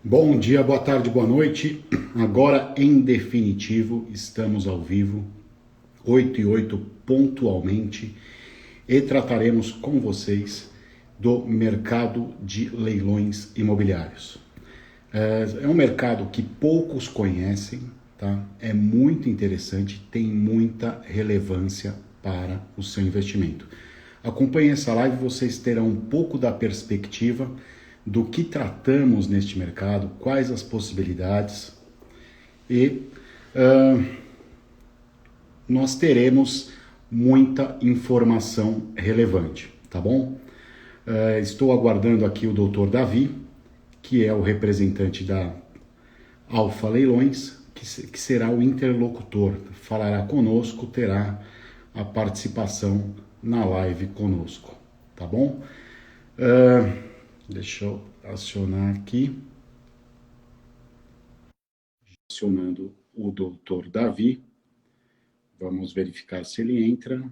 Bom dia, boa tarde, boa noite. Agora, em definitivo, estamos ao vivo, 8 e 8 pontualmente, e trataremos com vocês do mercado de leilões imobiliários. É um mercado que poucos conhecem, tá? É muito interessante, tem muita relevância para o seu investimento. Acompanhe essa live, vocês terão um pouco da perspectiva do que tratamos neste mercado, quais as possibilidades e nós teremos muita informação relevante, tá bom? Estou aguardando aqui o Dr. Davi, que é o representante da Alfa Leilões, que será o interlocutor, falará conosco, terá a participação na live conosco, tá bom? Deixa eu acionar aqui, acionando o Dr. Davi, vamos verificar se ele entra.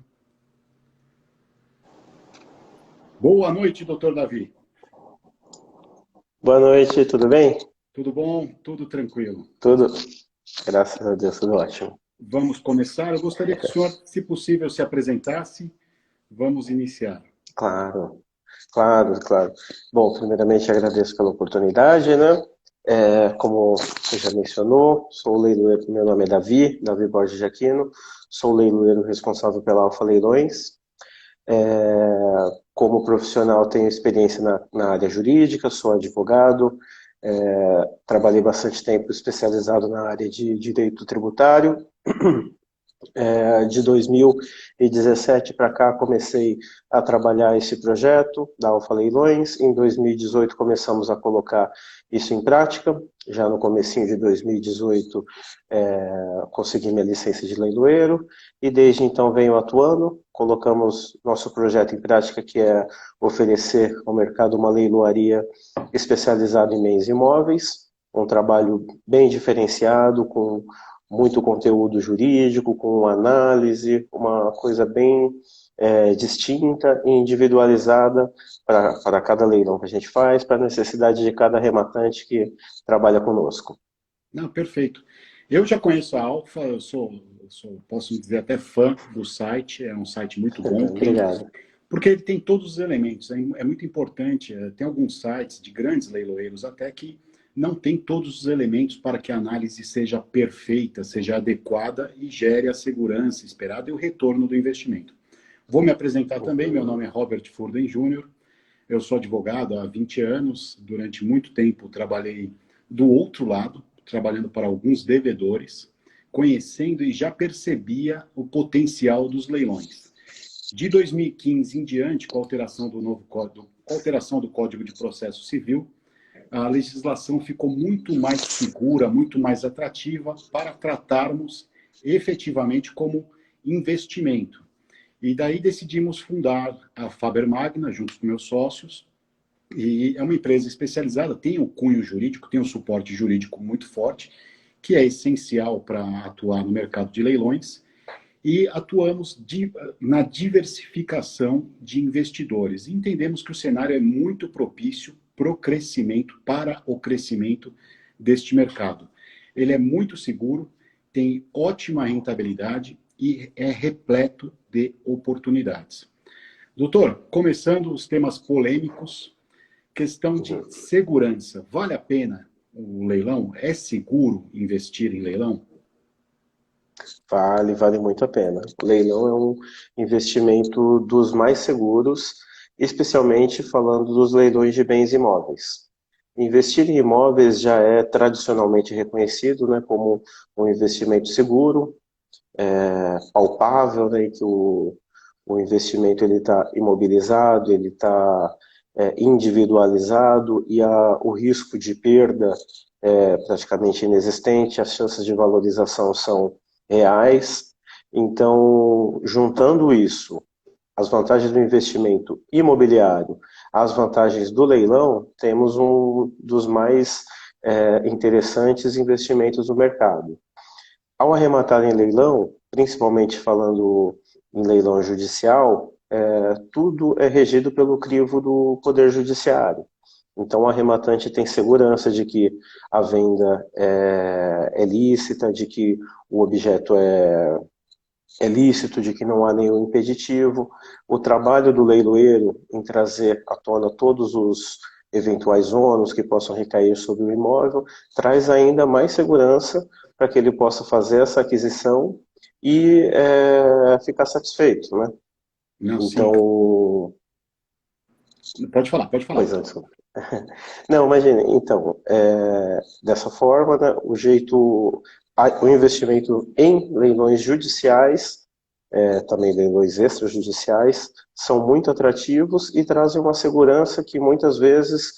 Boa noite, Dr. Davi. Boa noite, tudo bem? Tudo bom? Tudo tranquilo. Tudo, graças a Deus, tudo ótimo. Vamos começar. Eu gostaria que o senhor, se possível, se apresentasse. Vamos iniciar. Claro, claro. Bom, primeiramente agradeço pela oportunidade, né? Como você já mencionou, sou leiloeiro, meu nome é Davi Borges de Aquino, sou leiloeiro responsável pela Alfa Leilões. Como profissional, tenho experiência na área jurídica, sou advogado, trabalhei bastante tempo especializado na área de direito tributário. De 2017 para cá comecei a trabalhar esse projeto da Alfa Leilões. Em 2018 começamos a colocar isso em prática. Já no comecinho de 2018 consegui minha licença de leiloeiro e desde então venho atuando. Colocamos nosso projeto em prática, que é oferecer ao mercado uma leiloaria especializada em bens imóveis, um trabalho bem diferenciado, com muito conteúdo jurídico, com análise, uma coisa bem distinta e individualizada para cada leilão que a gente faz, para a necessidade de cada rematante que trabalha conosco. Não, perfeito. Eu já conheço a Alfa, eu posso dizer, até fã do site, é um site muito bom. Obrigado. Porque ele tem todos os elementos, é muito importante. Tem alguns sites de grandes leiloeiros até que não tem todos os elementos para que a análise seja perfeita, seja adequada e gere a segurança esperada e o retorno do investimento. Vou me apresentar também, meu nome é Robert Furden Júnior, eu sou advogado há 20 anos, durante muito tempo trabalhei do outro lado, trabalhando para alguns devedores, conhecendo e já percebia o potencial dos leilões. De 2015 em diante, com a alteração do novo código, com a alteração do Código de Processo Civil, a legislação ficou muito mais segura, muito mais atrativa para tratarmos efetivamente como investimento. E daí decidimos fundar a Faber Magna, junto com meus sócios, e é uma empresa especializada, tem o cunho jurídico, tem um suporte jurídico muito forte, que é essencial para atuar no mercado de leilões, e atuamos na diversificação de investidores. Entendemos que o cenário é muito propício para o crescimento deste mercado. Ele é muito seguro, tem ótima rentabilidade e é repleto de oportunidades. Doutor, começando os temas polêmicos, questão de segurança. Vale a pena o leilão? É seguro investir em leilão? Vale muito a pena. O leilão é um investimento dos mais seguros, especialmente falando dos leilões de bens imóveis. Investir em imóveis já é tradicionalmente reconhecido, né, como um investimento seguro, palpável, né, que o investimento ele está imobilizado, ele está individualizado e o risco de perda é praticamente inexistente, as chances de valorização são reais. Então, juntando isso, as vantagens do investimento imobiliário, as vantagens do leilão, temos um dos mais interessantes investimentos do mercado. Ao arrematar em leilão, principalmente falando em leilão judicial, tudo é regido pelo crivo do Poder Judiciário. Então, o arrematante tem segurança de que a venda é lícita, de que o objeto é lícito, de que não há nenhum impeditivo. O trabalho do leiloeiro em trazer à tona todos os eventuais ônus que possam recair sobre o imóvel traz ainda mais segurança para que ele possa fazer essa aquisição e ficar satisfeito, né? Não, sim. Então, Pode falar. pois é, desculpa. Não, imagine, então, dessa forma, né, o investimento em leilões judiciais, também leilões extrajudiciais, são muito atrativos e trazem uma segurança que muitas vezes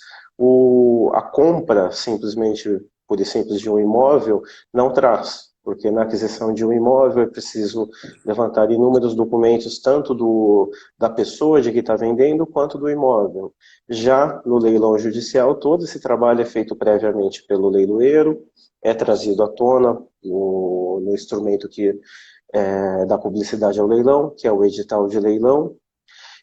a compra simplesmente, pura e simples, de um imóvel não traz. Porque na aquisição de um imóvel é preciso levantar inúmeros documentos, tanto da pessoa de que está vendendo, quanto do imóvel. Já no leilão judicial, todo esse trabalho é feito previamente pelo leiloeiro, é trazido à tona no instrumento que da publicidade ao leilão, que é o edital de leilão,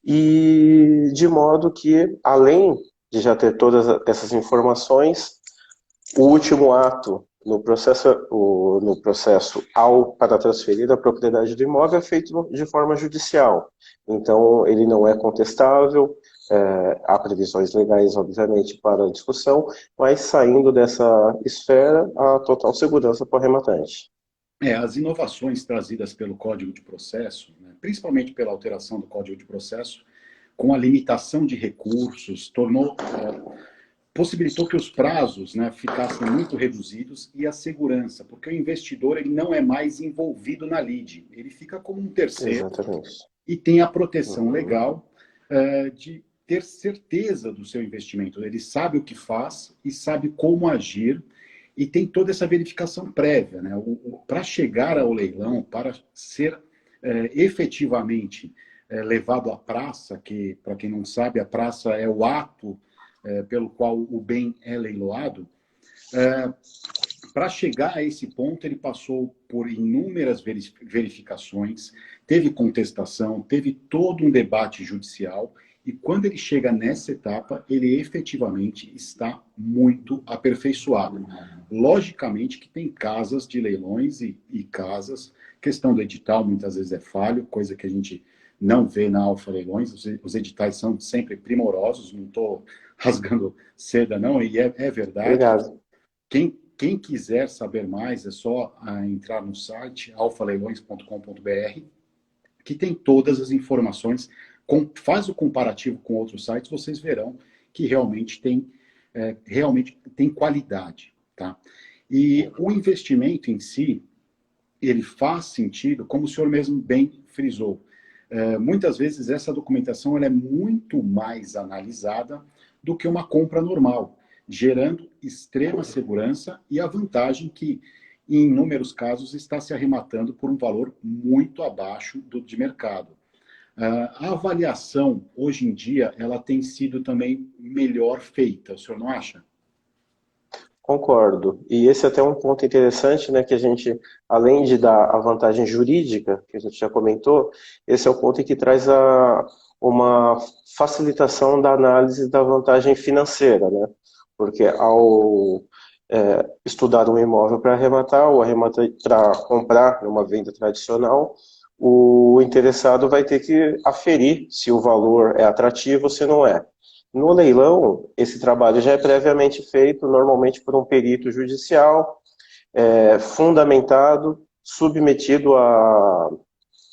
e de modo que, além de já ter todas essas informações, o último ato no processo para transferir a propriedade do imóvel é feito de forma judicial. Então, ele não é contestável, há previsões legais, obviamente, para a discussão, mas saindo dessa esfera, há total segurança para o arrematante. As inovações trazidas pelo Código de Processo, né, principalmente pela alteração do Código de Processo, com a limitação de recursos, possibilitou que os prazos, né, ficassem muito reduzidos e a segurança, porque o investidor ele não é mais envolvido na lide, ele fica como um terceiro. Exatamente. E tem a proteção legal de ter certeza do seu investimento. Ele sabe o que faz e sabe como agir e tem toda essa verificação prévia, né? Para chegar ao leilão, para ser efetivamente levado à praça, que, para quem não sabe, a praça é o ato pelo qual o bem é leiloado, para chegar a esse ponto, ele passou por inúmeras verificações, teve contestação, teve todo um debate judicial, e quando ele chega nessa etapa, ele efetivamente está muito aperfeiçoado. Logicamente que tem casas de leilões e casas, questão do edital muitas vezes é falho, coisa que a gente não vê na Alfa Leilões, os editais são sempre primorosos, não estou rasgando seda não, e é verdade. Obrigado. Quem quiser saber mais, é só entrar no site alfaleilões.com.br, que tem todas as informações. Faz o comparativo com outros sites, vocês verão que realmente tem qualidade. Tá? E o investimento em si, ele faz sentido, como o senhor mesmo bem frisou. Muitas vezes essa documentação ela é muito mais analisada do que uma compra normal, gerando extrema segurança e a vantagem que, em inúmeros casos, está se arrematando por um valor muito abaixo de mercado. A avaliação, hoje em dia, ela tem sido também melhor feita, o senhor não acha? Concordo. E esse é até um ponto interessante, né, que a gente, além de dar a vantagem jurídica, que a gente já comentou, esse é o ponto em que traz uma facilitação da análise da vantagem financeira, né? Porque ao estudar um imóvel para arrematar, ou para comprar numa venda tradicional, o interessado vai ter que aferir se o valor é atrativo ou se não é. No leilão, esse trabalho já é previamente feito, normalmente por um perito judicial, fundamentado, submetido à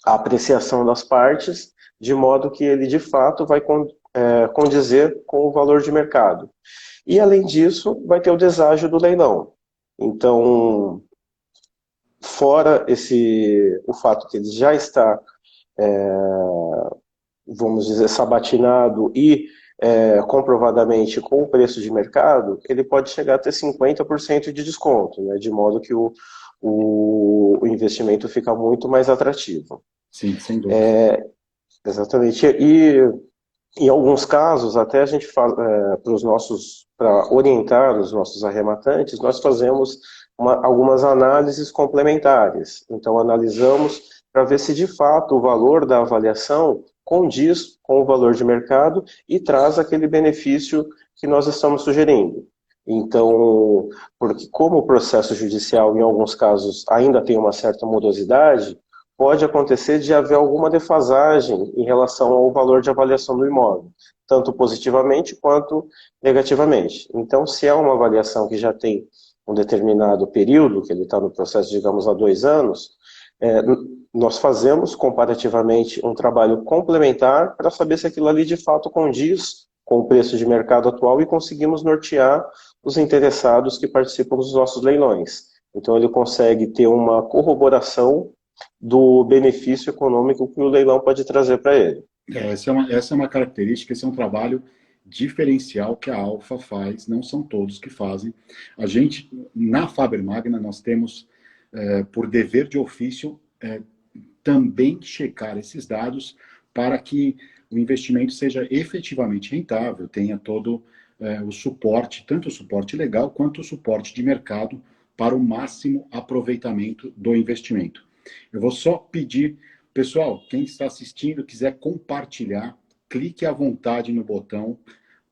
apreciação das partes, de modo que ele, de fato, vai condizer com o valor de mercado. E, além disso, vai ter o deságio do leilão. Então, fora o fato que ele já está, vamos dizer, sabatinado e comprovadamente com o preço de mercado, ele pode chegar a ter 50% de desconto, né, de modo que o investimento fica muito mais atrativo. Sim, sem dúvida. Exatamente. E em alguns casos, até a gente fala para orientar os nossos arrematantes, nós fazemos algumas análises complementares. Então, analisamos para ver se de fato o valor da avaliação condiz com o valor de mercado e traz aquele benefício que nós estamos sugerindo. Então, porque como o processo judicial, em alguns casos, ainda tem uma certa morosidade, pode acontecer de haver alguma defasagem em relação ao valor de avaliação do imóvel, tanto positivamente quanto negativamente. Então, se é uma avaliação que já tem um determinado período, que ele está no processo, digamos, há 2 anos, nós fazemos comparativamente um trabalho complementar para saber se aquilo ali de fato condiz com o preço de mercado atual e conseguimos nortear os interessados que participam dos nossos leilões. Então ele consegue ter uma corroboração do benefício econômico que o leilão pode trazer para ele. Essa é uma característica, esse é um trabalho diferencial que a Alfa faz, não são todos que fazem. A gente, na Faber Magna, nós temos, por dever de ofício, também checar esses dados para que o investimento seja efetivamente rentável, tenha todo o suporte, tanto o suporte legal quanto o suporte de mercado para o máximo aproveitamento do investimento. Eu vou só pedir, pessoal, quem está assistindo, quiser compartilhar, clique à vontade no botão,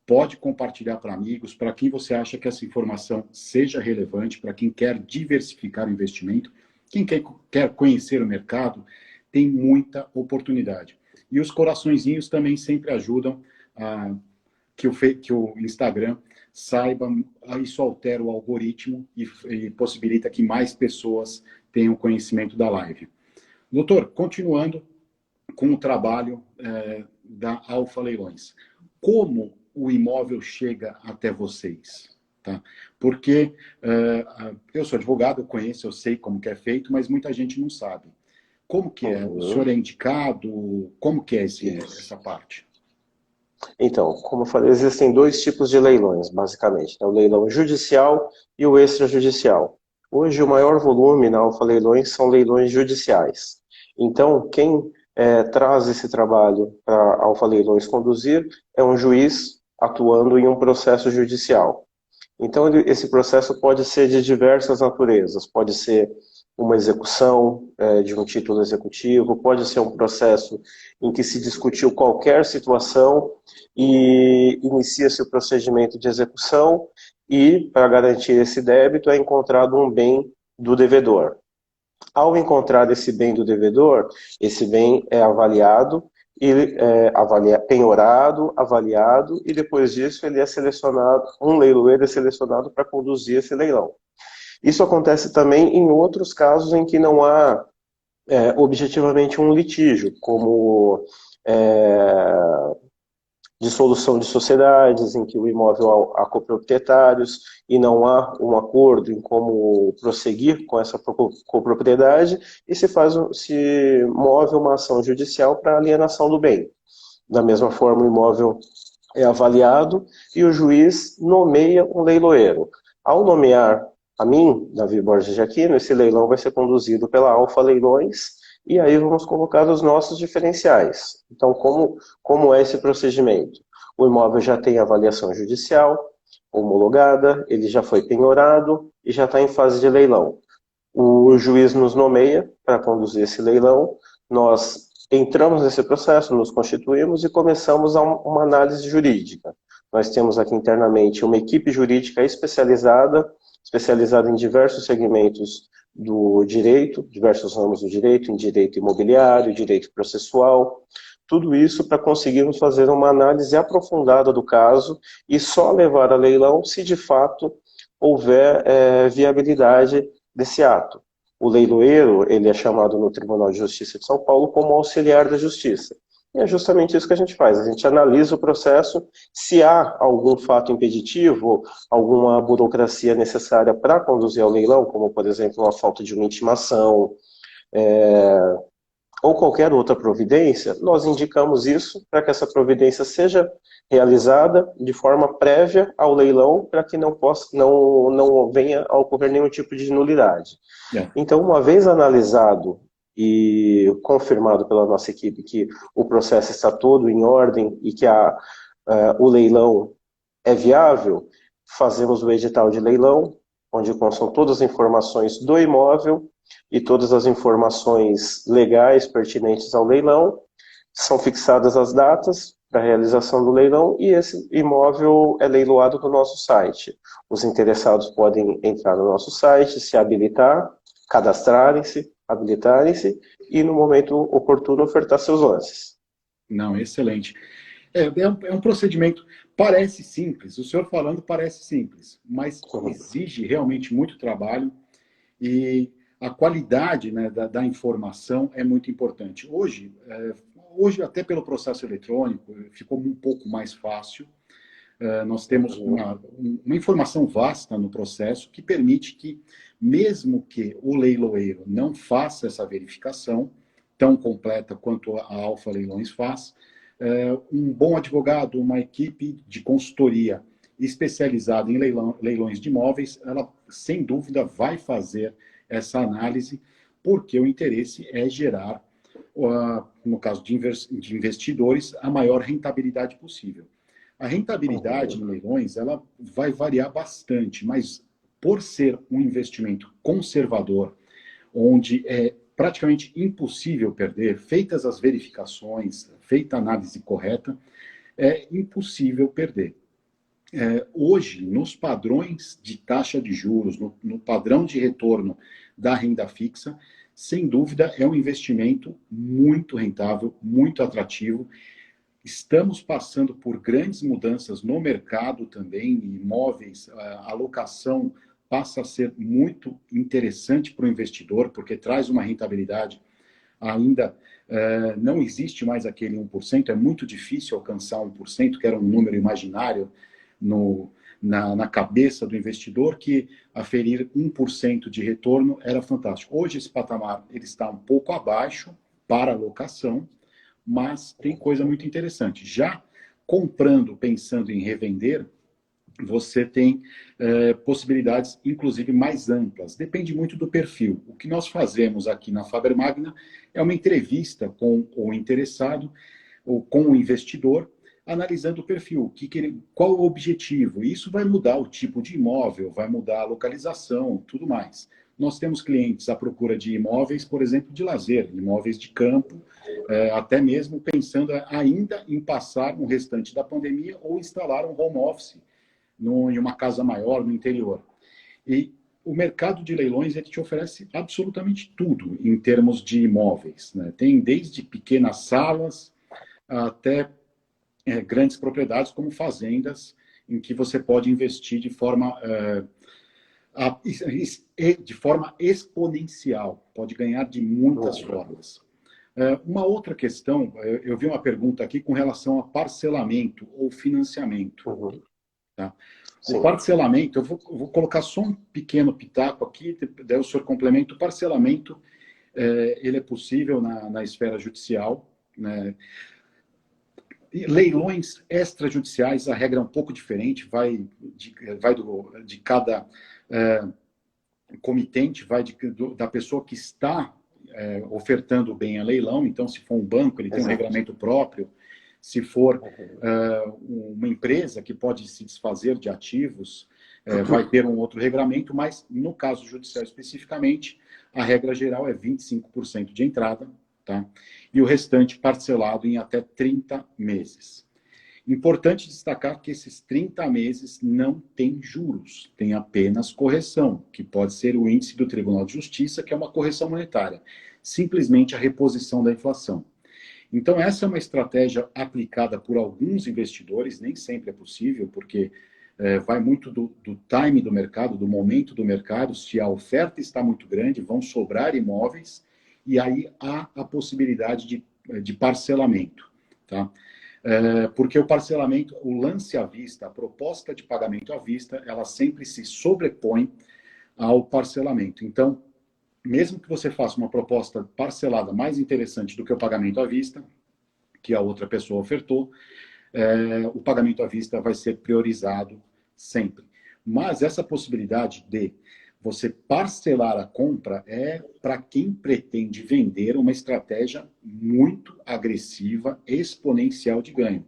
pode compartilhar para amigos, para quem você acha que essa informação seja relevante, para quem quer diversificar o investimento, quem quer conhecer o mercado, tem muita oportunidade. E os coraçõezinhos também sempre ajudam a que o Instagram saiba, isso altera o algoritmo e possibilita que mais pessoas tenham conhecimento da live. Doutor, continuando com o trabalho da Alfa Leilões, como o imóvel chega até vocês? Tá? Porque eu sou advogado, eu conheço, eu sei como que é feito, mas muita gente não sabe. Como que é? O senhor é indicado? Como que é essa parte? Então, como eu falei, existem 2 tipos de leilões, basicamente. O leilão judicial e o extrajudicial. Hoje, o maior volume na Alfa Leilões são leilões judiciais. Então, quem traz esse trabalho para a Alfa Leilões conduzir é um juiz atuando em um processo judicial. Então, esse processo pode ser de diversas naturezas. Pode ser uma execução de um título executivo, pode ser um processo em que se discutiu qualquer situação e inicia-se o procedimento de execução e, para garantir esse débito, é encontrado um bem do devedor. Ao encontrar esse bem do devedor, esse bem é avaliado, penhorado, avaliado, e depois disso ele é selecionado, um leiloeiro é selecionado para conduzir esse leilão. Isso acontece também em outros casos em que não há objetivamente um litígio, como dissolução de sociedades, em que o imóvel há coproprietários e não há um acordo em como prosseguir com essa copropriedade, e se move uma ação judicial para alienação do bem. Da mesma forma, o imóvel é avaliado e o juiz nomeia um leiloeiro. Ao nomear a mim, Davi Borges de Aquino, esse leilão vai ser conduzido pela Alfa Leilões e aí vamos colocar os nossos diferenciais. Então, como é esse procedimento? O imóvel já tem avaliação judicial, homologada, ele já foi penhorado e já está em fase de leilão. O juiz nos nomeia para conduzir esse leilão, nós entramos nesse processo, nos constituímos e começamos uma análise jurídica. Nós temos aqui internamente uma equipe jurídica especializada em diversos segmentos do direito, diversos ramos do direito, em direito imobiliário, direito processual, tudo isso para conseguirmos fazer uma análise aprofundada do caso e só levar a leilão se de fato houver viabilidade desse ato. O leiloeiro, ele é chamado no Tribunal de Justiça de São Paulo como auxiliar da justiça. E é justamente isso que a gente faz, a gente analisa o processo, se há algum fato impeditivo, alguma burocracia necessária para conduzir ao leilão, como por exemplo uma falta de uma intimação, ou qualquer outra providência, nós indicamos isso para que essa providência seja realizada de forma prévia ao leilão, para que não venha a ocorrer nenhum tipo de nulidade. Então, uma vez analisado e confirmado pela nossa equipe que o processo está todo em ordem e que o leilão é viável, fazemos o edital de leilão, onde constam todas as informações do imóvel e todas as informações legais pertinentes ao leilão, são fixadas as datas, para a realização do leilão e esse imóvel é leiloado no nosso site. Os interessados podem entrar no nosso site, se habilitar, cadastrarem-se, habilitarem-se e, no momento oportuno, ofertar seus lances. Não, excelente. É um procedimento, parece simples, o senhor falando parece simples, mas exige realmente muito trabalho e a qualidade, né, da informação é muito importante. Hoje, até pelo processo eletrônico, ficou um pouco mais fácil. Nós temos uma informação vasta no processo que permite que, mesmo que o leiloeiro não faça essa verificação tão completa quanto a Alfa Leilões faz, um bom advogado, uma equipe de consultoria especializada em leilões de imóveis, ela, sem dúvida, vai fazer essa análise, porque o interesse é gerar, no caso de investidores, a maior rentabilidade possível. A rentabilidade em leilões, ela vai variar bastante, mas por ser um investimento conservador, onde é praticamente impossível perder, feitas as verificações, feita a análise correta, é impossível perder. Hoje, nos padrões de taxa de juros, no padrão de retorno da renda fixa, sem dúvida é um investimento muito rentável, muito atrativo. Estamos passando por grandes mudanças no mercado também, imóveis, a locação passa a ser muito interessante para o investidor, porque traz uma rentabilidade ainda, não existe mais aquele 1%, é muito difícil alcançar 1%, que era um número imaginário na cabeça do investidor, que aferir 1% de retorno era fantástico. Hoje esse patamar ele está um pouco abaixo para a locação, mas tem coisa muito interessante. Já comprando, pensando em revender, você tem possibilidades, inclusive, mais amplas. Depende muito do perfil. O que nós fazemos aqui na Faber Magna é uma entrevista com o interessado, ou com o investidor, analisando o perfil, qual o objetivo. E isso vai mudar o tipo de imóvel, vai mudar a localização, tudo mais. Nós temos clientes à procura de imóveis, por exemplo, de lazer, imóveis de campo, até mesmo pensando ainda em passar o restante da pandemia ou instalar um home office em uma casa maior no interior. E o mercado de leilões ele te oferece absolutamente tudo em termos de imóveis, né? Tem desde pequenas salas até grandes propriedades como fazendas, em que você pode investir de forma exponencial, pode ganhar de muitas formas. Uma outra questão, eu vi uma pergunta aqui com relação a parcelamento ou financiamento. Tá? O parcelamento, eu vou colocar só um pequeno pitaco aqui, daí o senhor complementa. O parcelamento, ele é possível na esfera judicial, né? Leilões extrajudiciais, a regra é um pouco diferente, vai de cada comitente, da pessoa que está ofertando o bem a leilão. Então, se for um banco, ele tem um regulamento próprio. Se for uma empresa que pode se desfazer de ativos, vai ter um outro regulamento, mas no caso judicial especificamente, a regra geral é 25% de entrada, tá? E o restante parcelado em até 30 meses. Importante destacar que esses 30 meses não tem juros, tem apenas correção, que pode ser o índice do Tribunal de Justiça, que é uma correção monetária, simplesmente a reposição da inflação. Então, essa é uma estratégia aplicada por alguns investidores, nem sempre é possível, porque vai muito do time do mercado, do momento do mercado. Se a oferta está muito grande, vão sobrar imóveis, e aí há a possibilidade de parcelamento. Tá? Porque o parcelamento, o lance à vista, a proposta de pagamento à vista, ela sempre se sobrepõe ao parcelamento. Então, mesmo que você faça uma proposta parcelada mais interessante do que o pagamento à vista, que a outra pessoa ofertou, o pagamento à vista vai ser priorizado sempre. Mas essa possibilidade de você parcelar a compra é para quem pretende vender uma estratégia muito agressiva, exponencial de ganho.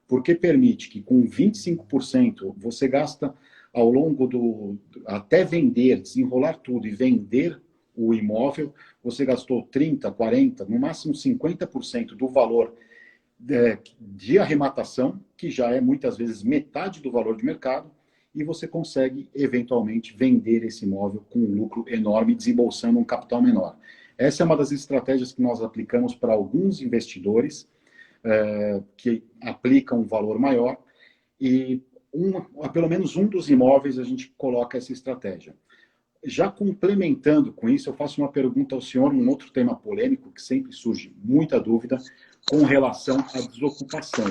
Porque permite que com 25% você gasta ao longo até vender, desenrolar tudo e vender o imóvel, você gastou 30%, 40%, no máximo 50% do valor de arrematação, que já é muitas vezes metade do valor de mercado, e você consegue, eventualmente, vender esse imóvel com um lucro enorme, desembolsando um capital menor. Essa é uma das estratégias que nós aplicamos para alguns investidores que aplicam um valor maior, e pelo menos um dos imóveis a gente coloca essa estratégia. Já complementando com isso, eu faço uma pergunta ao senhor, um outro tema polêmico que sempre surge muita dúvida com relação à desocupação.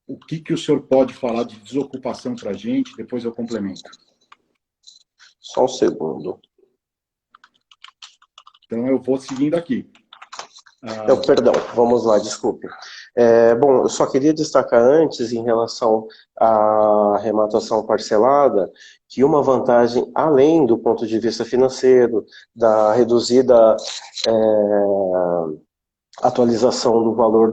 O que o senhor pode falar de desocupação para a gente? Depois eu complemento. Só um segundo. Então eu vou seguindo aqui. Perdão, vamos lá, desculpe. Bom, eu só queria destacar antes, em relação à arrematação parcelada, que uma vantagem, além do ponto de vista financeiro, da reduzida atualização do valor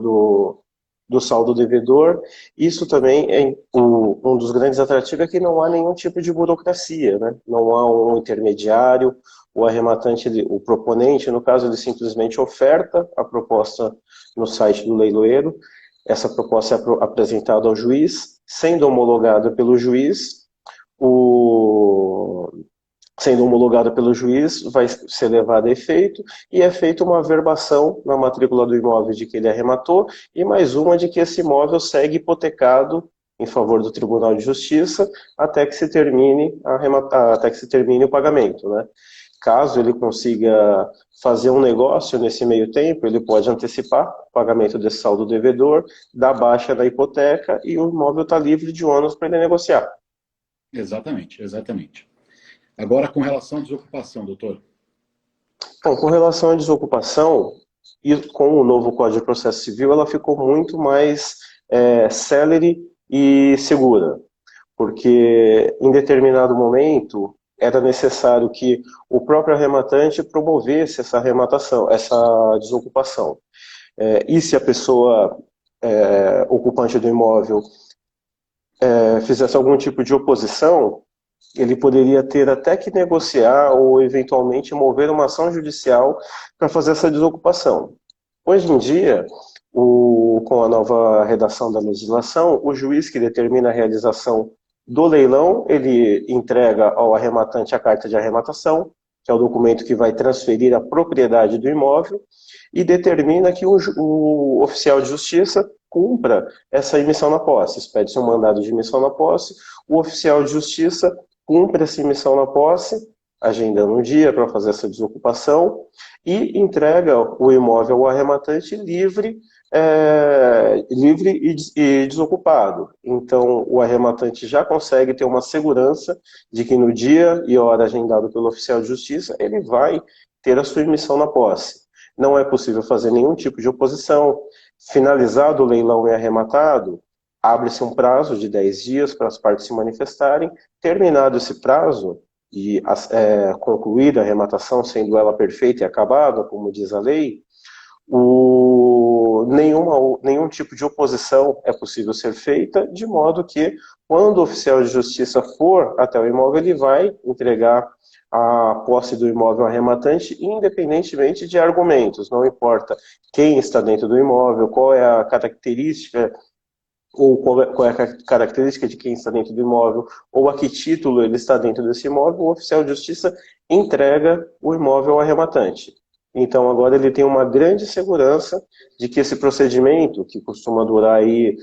do saldo devedor, isso também é um dos grandes atrativos, é que não há nenhum tipo de burocracia, né? Não há um intermediário, o arrematante, o proponente, no caso, ele simplesmente oferta a proposta no site do leiloeiro, essa proposta é apresentada ao juiz, sendo homologada pelo juiz, vai ser levado a efeito e é feita uma averbação na matrícula do imóvel de que ele arrematou e mais uma de que esse imóvel segue hipotecado em favor do Tribunal de Justiça até que se termine o pagamento, né? Caso ele consiga fazer um negócio nesse meio tempo, ele pode antecipar o pagamento desse saldo devedor, dar baixa da hipoteca e o imóvel está livre de ônus para ele negociar. Exatamente, exatamente. Agora, com relação à desocupação, doutor. Bom, com relação à desocupação, e com o novo Código de Processo Civil, ela ficou muito mais célere e segura, porque em determinado momento era necessário que o próprio arrematante promovesse essa arrematação, essa desocupação. E se a pessoa ocupante do imóvel fizesse algum tipo de oposição, ele poderia ter até que negociar ou eventualmente mover uma ação judicial para fazer essa desocupação. Hoje em dia, com a nova redação da legislação, o juiz que determina a realização do leilão, ele entrega ao arrematante a carta de arrematação, que é o documento que vai transferir a propriedade do imóvel, e determina que o oficial de justiça cumpra essa emissão na posse. Expede-se um mandado de emissão na posse, o oficial de justiça cumpre essa emissão na posse, agendando um dia para fazer essa desocupação, e entrega o imóvel ao arrematante livre e desocupado. Então, o arrematante já consegue ter uma segurança de que no dia e hora agendado pelo oficial de justiça, ele vai ter a sua emissão na posse. Não é possível fazer nenhum tipo de oposição. Finalizado o leilão e arrematado, abre-se um prazo de 10 dias para as partes se manifestarem. Terminado esse prazo e concluída a arrematação, sendo ela perfeita e acabada, como diz a lei, nenhum tipo de oposição é possível ser feita, de modo que, quando o oficial de justiça for até o imóvel, ele vai entregar a posse do imóvel ao arrematante, independentemente de argumentos. Não importa quem está dentro do imóvel, qual é a característica, ou qual é a característica de quem está dentro do imóvel, ou a que título ele está dentro desse imóvel, o oficial de justiça entrega o imóvel ao arrematante. Então, agora ele tem uma grande segurança de que esse procedimento, que costuma durar aí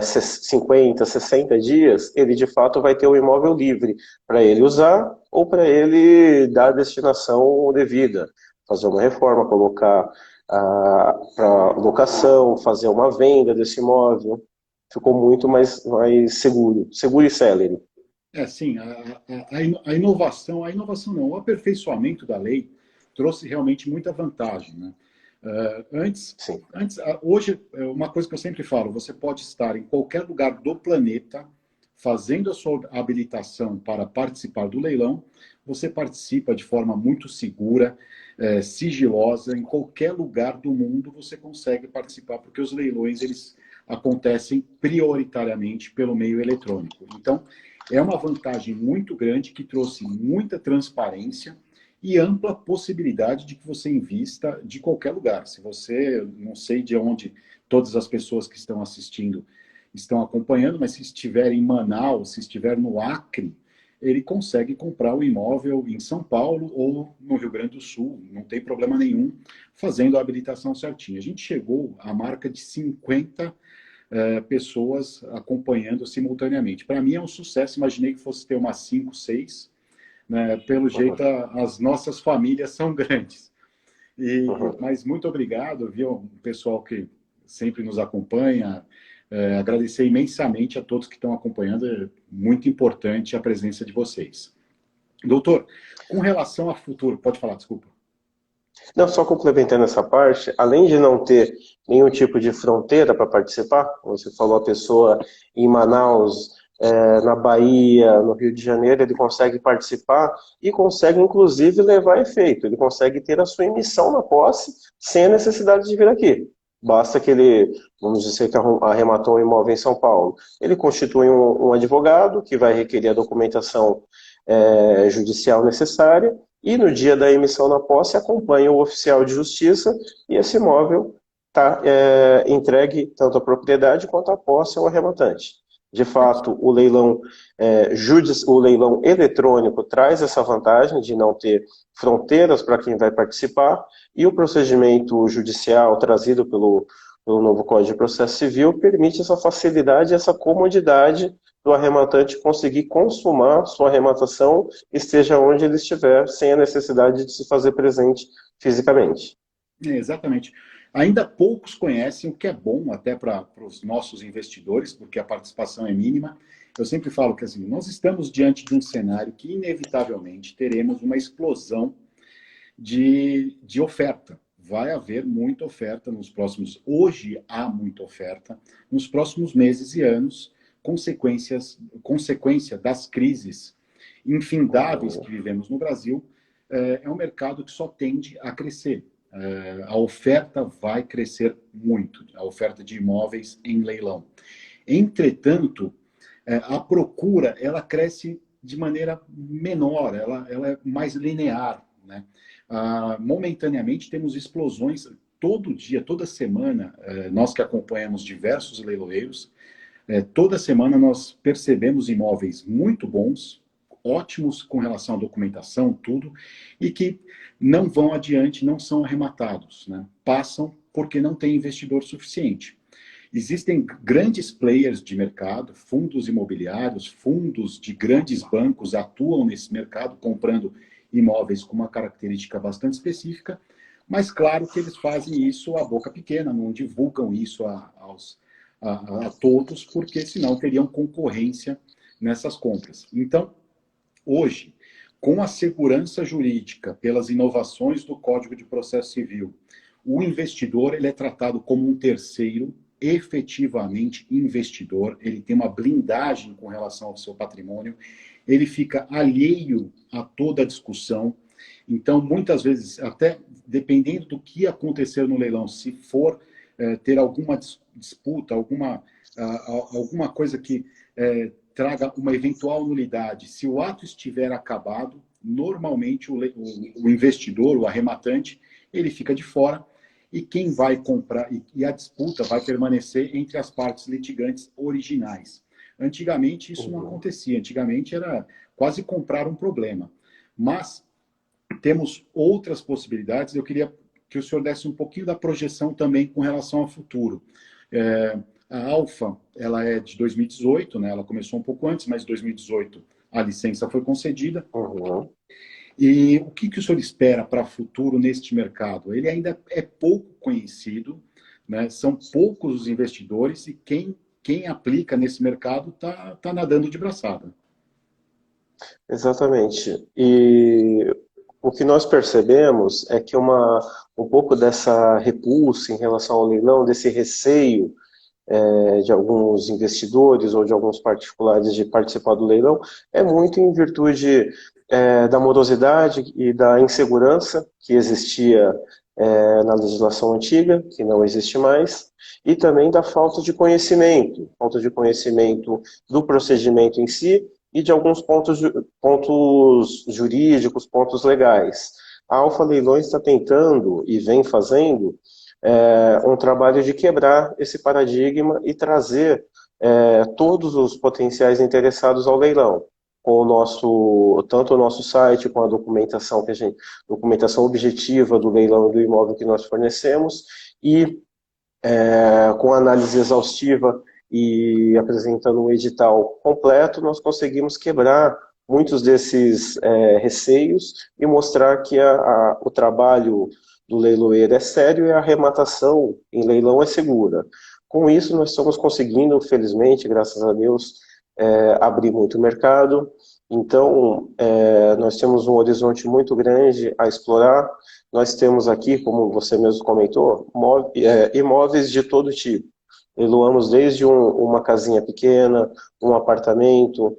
50, 60 dias, ele de fato vai ter o imóvel livre para ele usar ou para ele dar a destinação devida, fazer uma reforma, colocar para locação, fazer uma venda desse imóvel. Ficou muito mais seguro e célere. Sim, a inovação não, o aperfeiçoamento da lei trouxe realmente muita vantagem, né? Hoje, uma coisa que eu sempre falo, você pode estar em qualquer lugar do planeta fazendo a sua habilitação para participar do leilão, você participa de forma muito segura, sigilosa, em qualquer lugar do mundo você consegue participar, porque os leilões eles acontecem prioritariamente pelo meio eletrônico. Então, é uma vantagem muito grande que trouxe muita transparência e ampla possibilidade de que você invista de qualquer lugar. Se você, não sei de onde todas as pessoas que estão assistindo estão acompanhando, mas se estiver em Manaus, se estiver no Acre, ele consegue comprar o imóvel em São Paulo ou no Rio Grande do Sul, não tem problema nenhum, fazendo a habilitação certinha. A gente chegou à marca de 50 pessoas acompanhando simultaneamente. Para mim é um sucesso, imaginei que fosse ter umas 5, 6, né? Pelo jeito as nossas famílias são grandes. Mas muito obrigado, viu, o pessoal que sempre nos acompanha, agradecer imensamente a todos que estão acompanhando, é muito importante a presença de vocês. Doutor, com relação a futuro, pode falar, desculpa. Não, só complementando essa parte, além de não ter nenhum tipo de fronteira para participar, como você falou, a pessoa em Manaus, na Bahia, no Rio de Janeiro, ele consegue participar e consegue, inclusive, levar efeito. Ele consegue ter a sua emissão na posse sem a necessidade de vir aqui. Basta que ele, vamos dizer que arrematou um imóvel em São Paulo. Ele constitui um advogado que vai requerer a documentação judicial necessária e no dia da emissão na posse acompanha o oficial de justiça e esse imóvel está entregue tanto à propriedade quanto à posse ao arrematante. De fato, o leilão eletrônico traz essa vantagem de não ter fronteiras para quem vai participar e o procedimento judicial trazido pelo novo Código de Processo Civil permite essa facilidade e essa comodidade do arrematante conseguir consumar sua arrematação, esteja onde ele estiver, sem a necessidade de se fazer presente fisicamente. Exatamente. Ainda poucos conhecem, o que é bom até para os nossos investidores, porque a participação é mínima. Eu sempre falo que assim, nós estamos diante de um cenário que, inevitavelmente, teremos uma explosão de oferta. Vai haver muita oferta nos próximos... Hoje há muita oferta. Nos próximos meses e anos, consequência das crises infindáveis que vivemos no Brasil, é um mercado que só tende a crescer. A oferta vai crescer muito, a oferta de imóveis em leilão. Entretanto, a procura ela cresce de maneira menor, ela é mais linear, né? Momentaneamente temos explosões todo dia, toda semana, nós que acompanhamos diversos leiloeiros, toda semana nós percebemos imóveis muito bons, ótimos com relação à documentação, tudo, e que não vão adiante, não são arrematados, né? Passam porque não tem investidor suficiente. Existem grandes players de mercado, fundos imobiliários, fundos de grandes bancos atuam nesse mercado, comprando imóveis com uma característica bastante específica, mas claro que eles fazem isso à boca pequena, não divulgam isso a todos, porque senão teriam concorrência nessas compras. Então, hoje, com a segurança jurídica, pelas inovações do Código de Processo Civil, o investidor ele é tratado como um terceiro, efetivamente investidor, ele tem uma blindagem com relação ao seu patrimônio, ele fica alheio a toda a discussão. Então, muitas vezes, até dependendo do que acontecer no leilão, se for ter alguma disputa, alguma coisa que traga uma eventual nulidade, se o ato estiver acabado, normalmente o investidor, o arrematante, ele fica de fora e quem vai comprar, e a disputa vai permanecer entre as partes litigantes originais. Antigamente isso não acontecia, antigamente era quase comprar um problema. Mas temos outras possibilidades, eu queria que o senhor desse um pouquinho da projeção também com relação ao futuro. A Alfa, ela é de 2018, né? Ela começou um pouco antes, mas em 2018 a licença foi concedida. E o que o senhor espera para o futuro neste mercado? Ele ainda é pouco conhecido, né? São poucos os investidores e quem aplica nesse mercado tá nadando de braçada. Exatamente. E o que nós percebemos é que um pouco dessa repulsa em relação ao leilão, desse receio de alguns investidores ou de alguns particulares de participar do leilão, é muito em virtude da morosidade e da insegurança que existia na legislação antiga, que não existe mais, e também da falta de conhecimento do procedimento em si e de alguns pontos jurídicos, pontos legais. A Alfa Leilões está tentando e vem fazendo um trabalho de quebrar esse paradigma e trazer todos os potenciais interessados ao leilão, com tanto o nosso site, com a documentação documentação objetiva do leilão do imóvel que nós fornecemos e com análise exaustiva e apresentando um edital completo, nós conseguimos quebrar muitos desses receios e mostrar que o trabalho do leiloeiro é sério e a arrematação em leilão é segura. Com isso, nós estamos conseguindo, felizmente, graças a Deus, abrir muito o mercado. Então, nós temos um horizonte muito grande a explorar. Nós temos aqui, como você mesmo comentou, imóveis de todo tipo. Leiloamos desde uma casinha pequena, um apartamento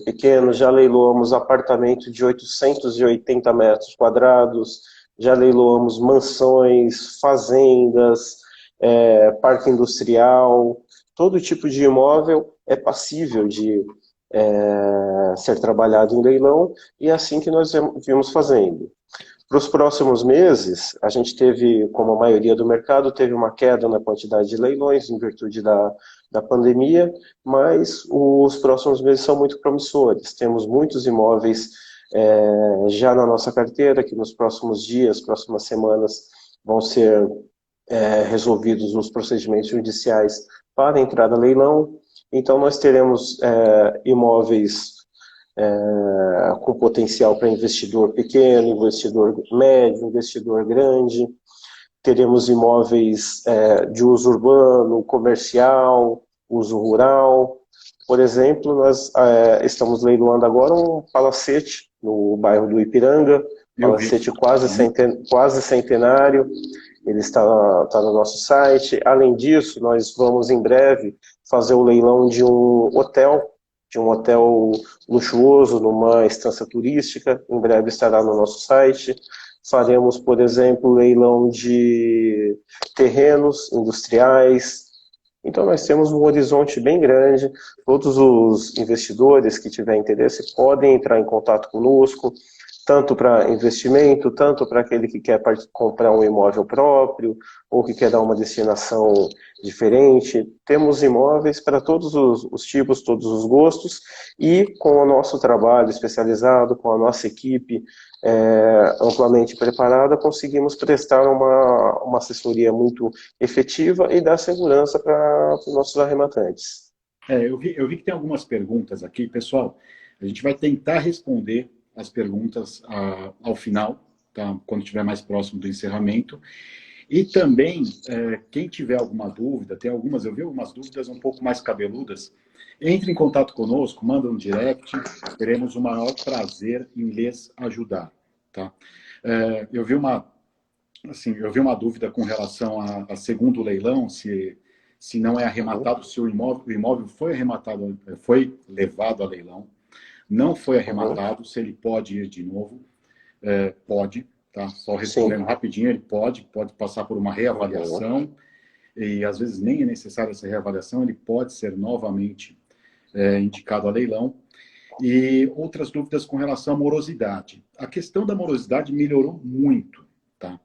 pequeno, já leiloamos apartamento de 880 metros quadrados, já leiloamos mansões, fazendas, parque industrial, todo tipo de imóvel é passível de ser trabalhado em leilão, e é assim que nós vimos fazendo. Para os próximos meses, a gente teve, como a maioria do mercado, teve uma queda na quantidade de leilões em virtude da pandemia, mas os próximos meses são muito promissores. Temos muitos imóveis já na nossa carteira, que nos próximos dias, próximas semanas, vão ser resolvidos os procedimentos judiciais para entrar a leilão. Então, nós teremos imóveis com potencial para investidor pequeno, investidor médio, investidor grande. Teremos imóveis de uso urbano, comercial, uso rural. Por exemplo, nós estamos leiloando agora um palacete no bairro do Ipiranga, palacete quase centenário. Ele está no nosso site. Além disso, nós vamos em breve fazer o leilão de um hotel luxuoso numa estância turística. Em breve estará no nosso site. Faremos, por exemplo, leilão de terrenos industriais. Então, nós temos um horizonte bem grande. Todos os investidores que tiverem interesse podem entrar em contato conosco, tanto para investimento, tanto para aquele que quer comprar um imóvel próprio, ou que quer dar uma destinação diferente. Temos imóveis para todos os tipos, todos os gostos, e com o nosso trabalho especializado, com a nossa equipe amplamente preparada, conseguimos prestar uma assessoria muito efetiva e dar segurança para os nossos arrematantes. Eu vi que tem algumas perguntas aqui, pessoal. A gente vai tentar responder as perguntas ao final, tá? Quando estiver mais próximo do encerramento. E também, quem tiver alguma dúvida, eu vi algumas dúvidas um pouco mais cabeludas, entre em contato conosco, manda um direct, teremos o maior prazer em lhes ajudar. Tá? Eu vi uma dúvida com relação a segundo leilão, se não é arrematado, se o imóvel foi arrematado, foi levado a leilão, não foi arrematado, se ele pode ir de novo, pode, tá? Só respondendo rapidinho, ele pode passar por uma reavaliação, e às vezes nem é necessária essa reavaliação, ele pode ser novamente indicado a leilão. E outras dúvidas com relação à morosidade. A questão da morosidade melhorou muito, tá?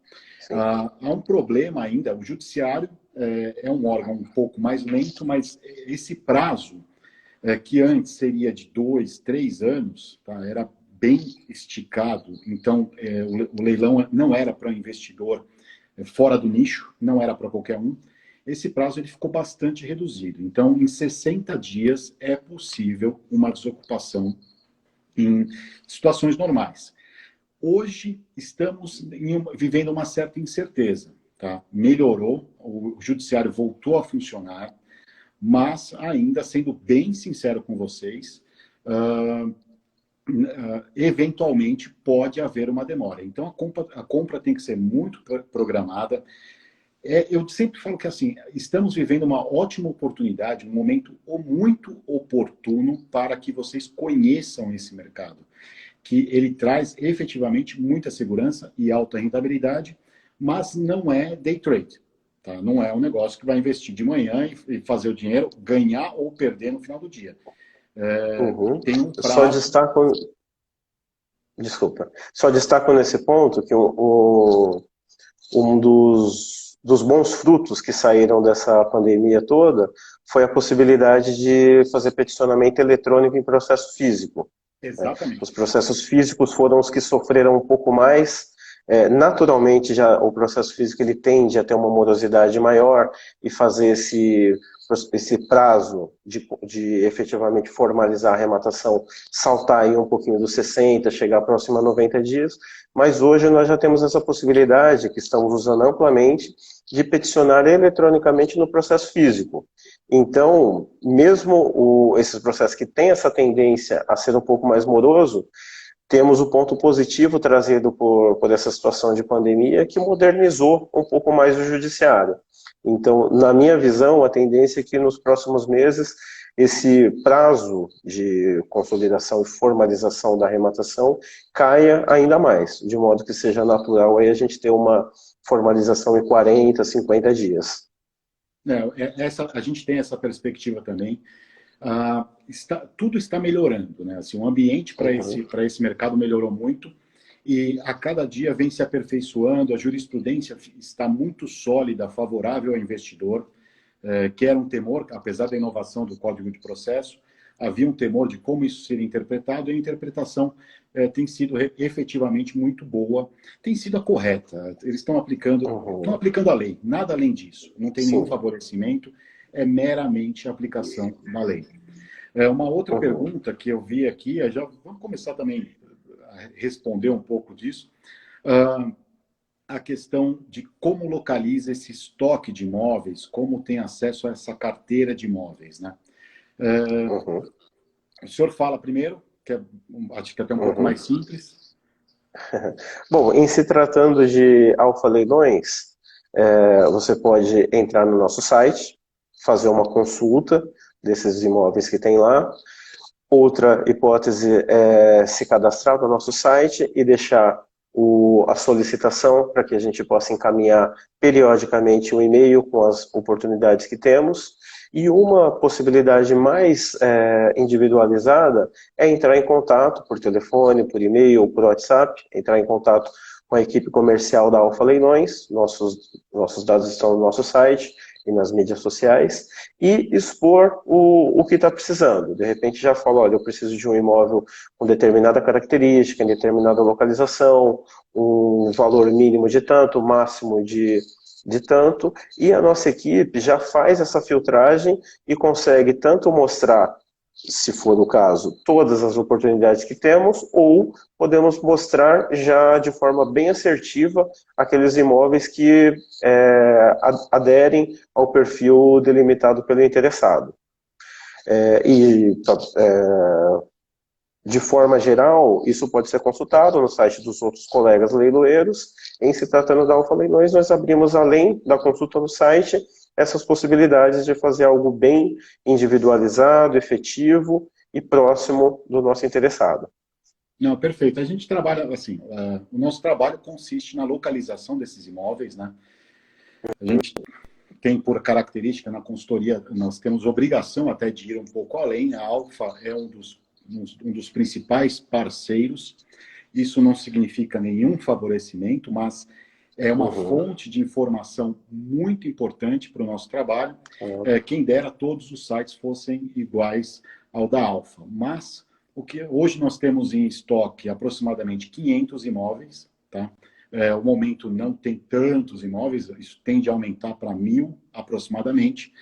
Há um problema ainda, o judiciário é um órgão um pouco mais lento, mas esse prazo, que antes seria de 2, 3 anos, tá? Era bem esticado. Então, o leilão não era para investidor fora do nicho, não era para qualquer um. Esse prazo ele ficou bastante reduzido. Então, em 60 dias é possível uma desocupação em situações normais. Hoje, estamos vivendo uma certa incerteza. Tá? Melhorou, o judiciário voltou a funcionar, mas ainda, sendo bem sincero com vocês, eventualmente pode haver uma demora. Então, a compra tem que ser muito programada. Eu sempre falo que assim, estamos vivendo uma ótima oportunidade, um momento muito oportuno para que vocês conheçam esse mercado, que ele traz efetivamente muita segurança e alta rentabilidade, mas não é day trade. Tá? Não é um negócio que vai investir de manhã e fazer o dinheiro ganhar ou perder no final do dia. Uhum. tem um Só prazo. destaco, desculpa, só destaco nesse ponto que um dos bons frutos que saíram dessa pandemia toda foi a possibilidade de fazer peticionamento eletrônico em processo físico. Os Exatamente. processos físicos foram os que sofreram um pouco mais. Naturalmente, já o processo físico ele tende a ter uma morosidade maior e fazer esse prazo de efetivamente formalizar a arrematação saltar aí um pouquinho dos 60, chegar próximo a 90 dias, mas hoje nós já temos essa possibilidade, que estamos usando amplamente, de peticionar eletronicamente no processo físico. Então, mesmo esses processos que têm essa tendência a ser um pouco mais moroso, temos o ponto positivo trazido por essa situação de pandemia, que modernizou um pouco mais o judiciário. Então, na minha visão, a tendência é que nos próximos meses esse prazo de consolidação e formalização da arrematação caia ainda mais, de modo que seja natural aí a gente ter uma formalização em 40, 50 dias. A gente tem essa perspectiva também. Tudo está melhorando, né? Assim, o ambiente para esse mercado melhorou muito e a cada dia vem se aperfeiçoando, a jurisprudência está muito sólida, favorável ao investidor, que era um temor, apesar da inovação do Código de Processo, havia um temor de como isso seria interpretado, e a interpretação tem sido efetivamente muito boa, tem sido a correta. Eles estão aplicando a lei, nada além disso. Não tem nenhum favorecimento, é meramente a aplicação da lei. Uma outra pergunta que eu vi aqui, já vamos começar também a responder um pouco disso, a questão de como localiza esse estoque de imóveis, como tem acesso a essa carteira de imóveis, né? O senhor fala primeiro, acho que é até um pouco mais simples. Bom, em se tratando de Alfa Leilões, você pode entrar no nosso site, fazer uma consulta desses imóveis que tem lá. Outra hipótese é se cadastrar no nosso site e deixar a solicitação para que a gente possa encaminhar periodicamente um e-mail com as oportunidades que temos. E uma possibilidade mais individualizada é entrar em contato por telefone, por e-mail ou por WhatsApp, entrar em contato com a equipe comercial da Alfa Leilões, nossos dados estão no nosso site e nas mídias sociais, e expor o que está precisando. De repente já fala, olha, eu preciso de um imóvel com determinada característica, em determinada localização, um valor mínimo de tanto, máximo de tanto, e a nossa equipe já faz essa filtragem e consegue tanto mostrar, se for o caso, todas as oportunidades que temos, ou podemos mostrar já de forma bem assertiva aqueles imóveis que aderem ao perfil delimitado pelo interessado. De forma geral, isso pode ser consultado no site dos outros colegas leiloeiros. Em se tratando da Alfa Leilões, nós abrimos, além da consulta no site, essas possibilidades de fazer algo bem individualizado, efetivo e próximo do nosso interessado. Não, perfeito. A gente trabalha assim, o nosso trabalho consiste na localização desses imóveis, né? A gente tem por característica na consultoria, nós temos obrigação até de ir um pouco além. A Alfa é um dos principais parceiros. Isso não significa nenhum favorecimento, mas é uma fonte de informação muito importante para o nosso trabalho. Quem dera todos os sites fossem iguais ao da Alfa. Mas hoje nós temos em estoque aproximadamente 500 imóveis, tá? O momento não tem tantos imóveis, isso tende a aumentar para 1.000 aproximadamente.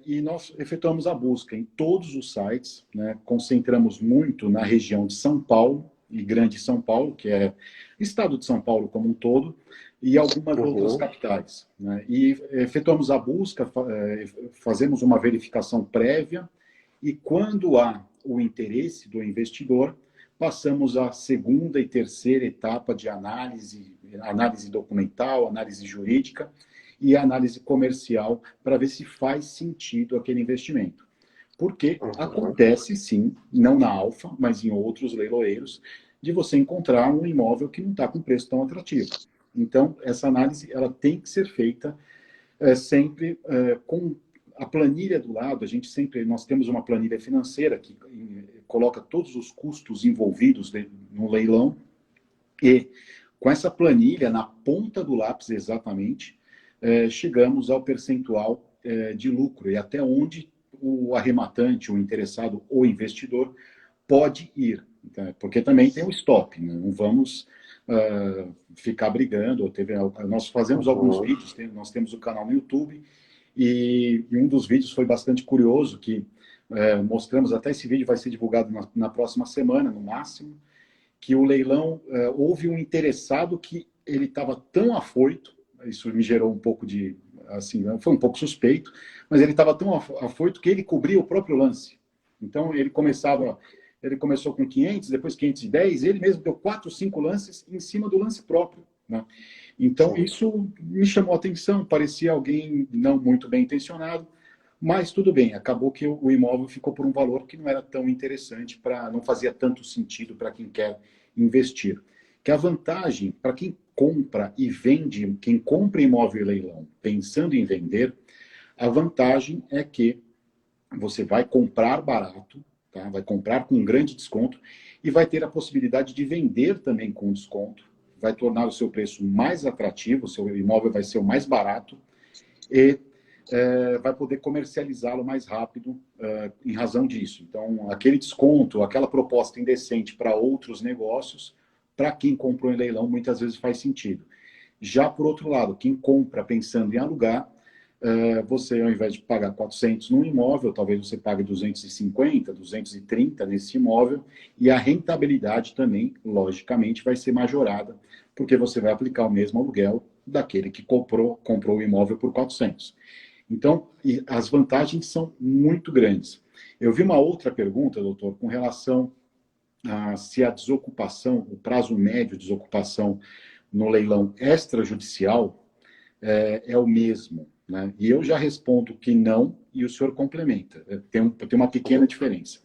E nós efetuamos a busca em todos os sites, né? Concentramos muito na região de São Paulo e Grande São Paulo, que é o estado de São Paulo como um todo, e algumas outras capitais, né? E efetuamos a busca, fazemos uma verificação prévia, e quando há o interesse do investidor, passamos à segunda e terceira etapa de análise documental, análise jurídica e análise comercial para ver se faz sentido aquele investimento. Porque acontece, sim, não na Alfa, mas em outros leiloeiros, de você encontrar um imóvel que não está com preço tão atrativo. Então, essa análise ela tem que ser feita sempre com a planilha do lado, nós temos uma planilha financeira que coloca todos os custos envolvidos no leilão, e com essa planilha, na ponta do lápis exatamente, chegamos ao percentual de lucro e até onde o arrematante, o interessado ou investidor pode ir. Tá? Porque também tem o stop, né? Não vamos ficar brigando. Nós fazemos alguns vídeos, nós temos o canal no YouTube, e um dos vídeos foi bastante curioso, que mostramos, até esse vídeo vai ser divulgado na próxima semana, no máximo, que o leilão, houve um interessado que ele estava tão afoito, isso me gerou um pouco de, assim, foi um pouco suspeito, mas ele estava tão afoito que ele cobria o próprio lance. Então, ele começou com 500, depois 510, ele mesmo deu 4, 5 lances em cima do lance próprio, né? Então, isso me chamou a atenção, parecia alguém não muito bem intencionado, mas tudo bem, acabou que o imóvel ficou por um valor que não era tão interessante, não fazia tanto sentido para quem quer investir. Que a vantagem para quem compra e vende, quem compra imóvel em leilão pensando em vender, a vantagem é que você vai comprar barato, tá? Vai comprar com um grande desconto e vai ter a possibilidade de vender também com desconto, vai tornar o seu preço mais atrativo, o seu imóvel vai ser o mais barato e vai poder comercializá-lo mais rápido em razão disso. Então, aquele desconto, aquela proposta indecente para outros negócios, para quem comprou em leilão, muitas vezes faz sentido. Já, por outro lado, quem compra pensando em alugar, você, ao invés de pagar 400 num imóvel, talvez você pague 250, 230 nesse imóvel, e a rentabilidade também, logicamente, vai ser majorada, porque você vai aplicar o mesmo aluguel daquele que comprou o imóvel por 400. Então, as vantagens são muito grandes. Eu vi uma outra pergunta, doutor, com relação a se a desocupação, o prazo médio de desocupação no leilão extrajudicial é o mesmo, né? E eu já respondo que não, e o senhor complementa. Tem uma pequena diferença.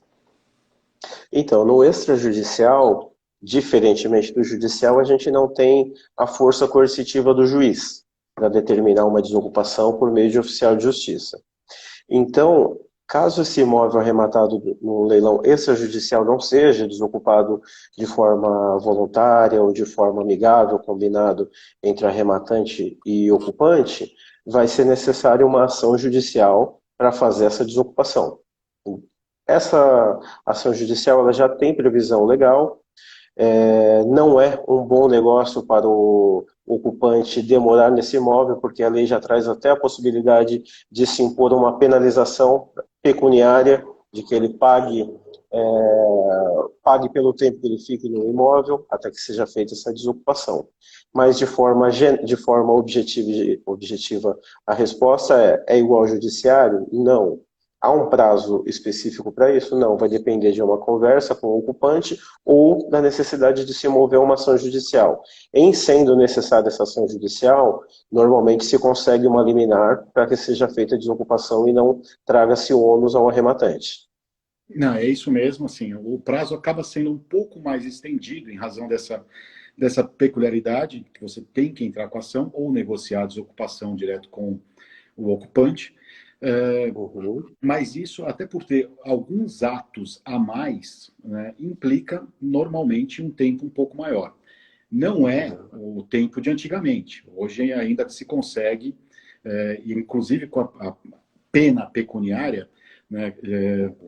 Então, no extrajudicial, diferentemente do judicial, a gente não tem a força coercitiva do juiz para determinar uma desocupação por meio de oficial de justiça. Então, caso esse imóvel arrematado no leilão extrajudicial não seja desocupado de forma voluntária ou de forma amigável, combinado entre arrematante e ocupante, vai ser necessária uma ação judicial para fazer essa desocupação. Essa ação judicial ela já tem previsão legal, não é um bom negócio para o ocupante demorar nesse imóvel, porque a lei já traz até a possibilidade de se impor uma penalização pecuniária, de que ele pague pelo tempo que ele fique no imóvel, até que seja feita essa desocupação. Mas de forma objetiva, a resposta é igual ao judiciário? Não. Há um prazo específico para isso? Não, vai depender de uma conversa com o ocupante ou da necessidade de se mover uma ação judicial. Em sendo necessária essa ação judicial, normalmente se consegue uma liminar para que seja feita a desocupação e não traga-se ônus ao arrematante. Não, é isso mesmo, assim, o prazo acaba sendo um pouco mais estendido em razão dessa peculiaridade, que você tem que entrar com a ação ou negociar a desocupação direto com o ocupante. Mas isso, até por ter alguns atos a mais, né, implica normalmente um tempo um pouco maior. Não é o tempo de antigamente. Hoje ainda se consegue, inclusive com a pena pecuniária, né,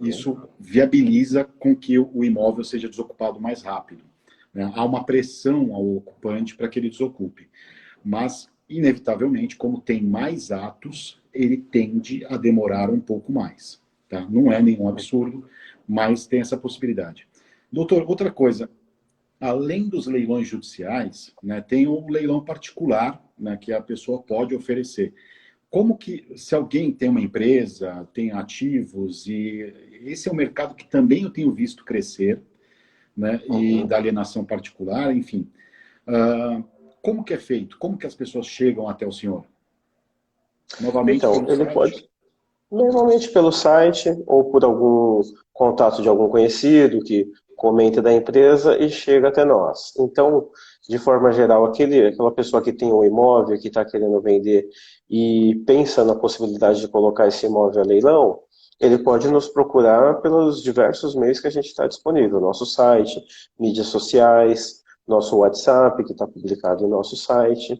isso viabiliza com que o imóvel seja desocupado mais rápido, né? Há uma pressão ao ocupante para que ele desocupe. Mas, inevitavelmente, como tem mais atos, ele tende a demorar um pouco mais. Tá? Não é nenhum absurdo, mas tem essa possibilidade. Doutor, outra coisa, além dos leilões judiciais, né, tem o leilão particular, né, que a pessoa pode oferecer. Como que, se alguém tem uma empresa, tem ativos, e esse é um mercado que também eu tenho visto crescer, né, e da alienação particular, enfim. Como que é feito? Como que as pessoas chegam até o senhor? Novamente, então, pelo ele site? pode, normalmente pelo site ou por algum contato de algum conhecido que comenta da empresa e chega até nós. Então, de forma geral, aquela pessoa que tem um imóvel, que está querendo vender e pensa na possibilidade de colocar esse imóvel a leilão, ele pode nos procurar pelos diversos meios que a gente está disponível, nosso site, mídias sociais, nosso WhatsApp, que está publicado em nosso site.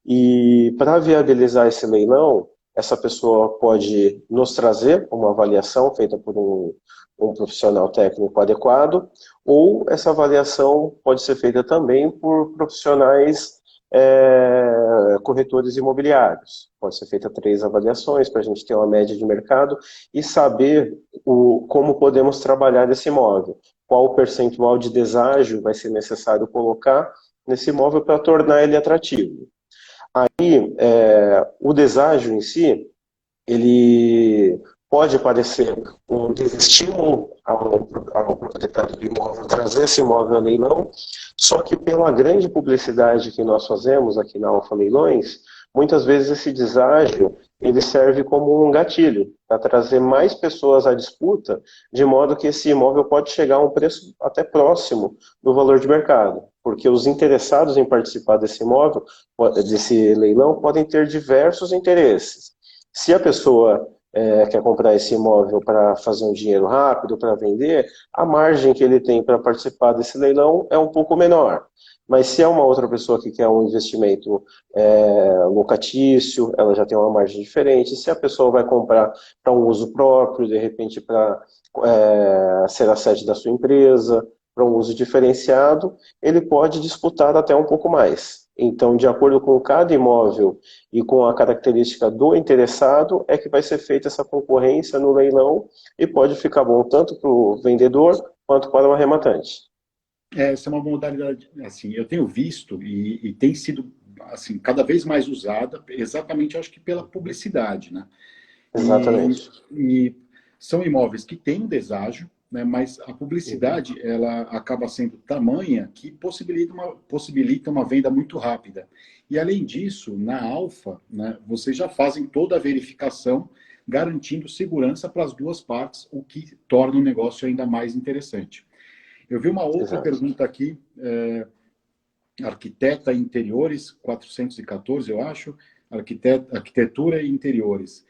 E para viabilizar esse leilão, essa pessoa pode nos trazer uma avaliação feita por um profissional técnico adequado, ou essa avaliação pode ser feita também por profissionais corretores imobiliários. Pode ser feita 3 avaliações para a gente ter uma média de mercado e saber como podemos trabalhar esse imóvel, qual o percentual de deságio vai ser necessário colocar nesse imóvel para tornar ele atrativo. Aí, o deságio em si, ele pode parecer um desestímulo ao proprietário do imóvel trazer esse imóvel a leilão, só que pela grande publicidade que nós fazemos aqui na Alfa Leilões, muitas vezes esse deságio ele serve como um gatilho para trazer mais pessoas à disputa, de modo que esse imóvel pode chegar a um preço até próximo do valor de mercado, porque os interessados em participar desse imóvel, desse leilão, podem ter diversos interesses. Se a pessoa quer comprar esse imóvel para fazer um dinheiro rápido, para vender, a margem que ele tem para participar desse leilão é um pouco menor. Mas se é uma outra pessoa que quer um investimento locatício, ela já tem uma margem diferente. Se a pessoa vai comprar para um uso próprio, de repente para ser a sede da sua empresa, para um uso diferenciado, ele pode disputar até um pouco mais. Então, de acordo com cada imóvel e com a característica do interessado, é que vai ser feita essa concorrência no leilão e pode ficar bom tanto para o vendedor quanto para o arrematante. Essa é uma modalidade, assim, eu tenho visto e tem sido assim, cada vez mais usada, exatamente, acho que pela publicidade, né? Exatamente. E são imóveis que têm um deságio, né, mas a publicidade ela acaba sendo tamanha que possibilita uma venda muito rápida. E além disso, na Alfa, né, vocês já fazem toda a verificação, garantindo segurança para as duas partes, o que torna o negócio ainda mais interessante. Eu vi uma outra pergunta aqui, arquiteta interiores, 414, eu acho, arquitetura e interiores.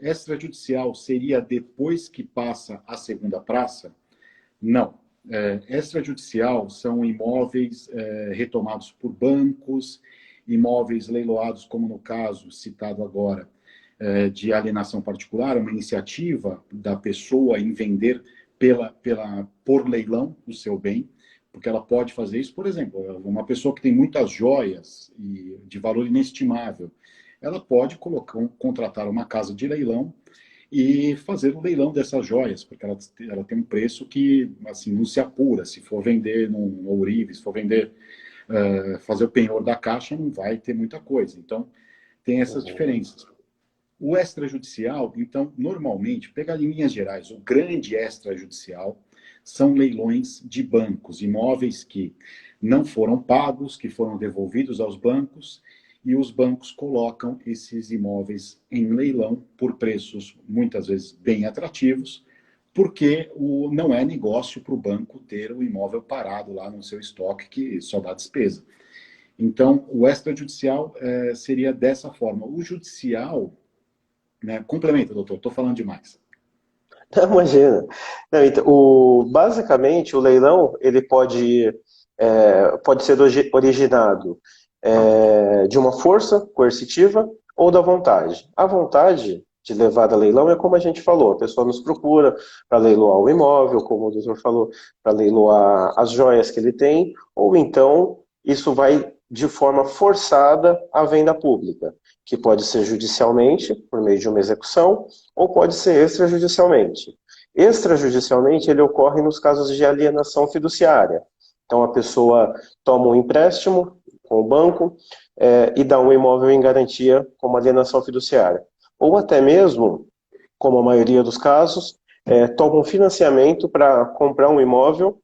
Extrajudicial seria depois que passa a segunda praça? Não. Extrajudicial são imóveis retomados por bancos, imóveis leiloados, como no caso citado agora, de alienação particular, uma iniciativa da pessoa em vender por leilão o seu bem, porque ela pode fazer isso, por exemplo, uma pessoa que tem muitas joias e de valor inestimável, ela pode contratar uma casa de leilão e fazer o leilão dessas joias, porque ela tem um preço que assim, não se apura. Se for vender num ourives, se for vender, fazer o penhor da caixa, não vai ter muita coisa. Então, tem essas diferenças. O extrajudicial, então, normalmente, pegar em linhas gerais, o grande extrajudicial são leilões de bancos, imóveis que não foram pagos, que foram devolvidos aos bancos, e os bancos colocam esses imóveis em leilão por preços, muitas vezes, bem atrativos, porque não é negócio para o banco ter o imóvel parado lá no seu estoque, que só dá despesa. Então, o extrajudicial seria dessa forma. O judicial, né, complementa, doutor, estou falando demais. Não, imagina. Não, então, basicamente, o leilão ele pode ser originado de uma força coercitiva ou da vontade. A vontade de levar a leilão é como a gente falou, a pessoa nos procura para leiloar o imóvel, como o doutor falou, para leiloar as joias que ele tem, ou então isso vai de forma forçada à venda pública, que pode ser judicialmente, por meio de uma execução, ou pode ser extrajudicialmente. Extrajudicialmente, ele ocorre nos casos de alienação fiduciária. Então, a pessoa toma um empréstimo com o banco e dá um imóvel em garantia como alienação fiduciária. Ou até mesmo, como a maioria dos casos, toma um financiamento para comprar um imóvel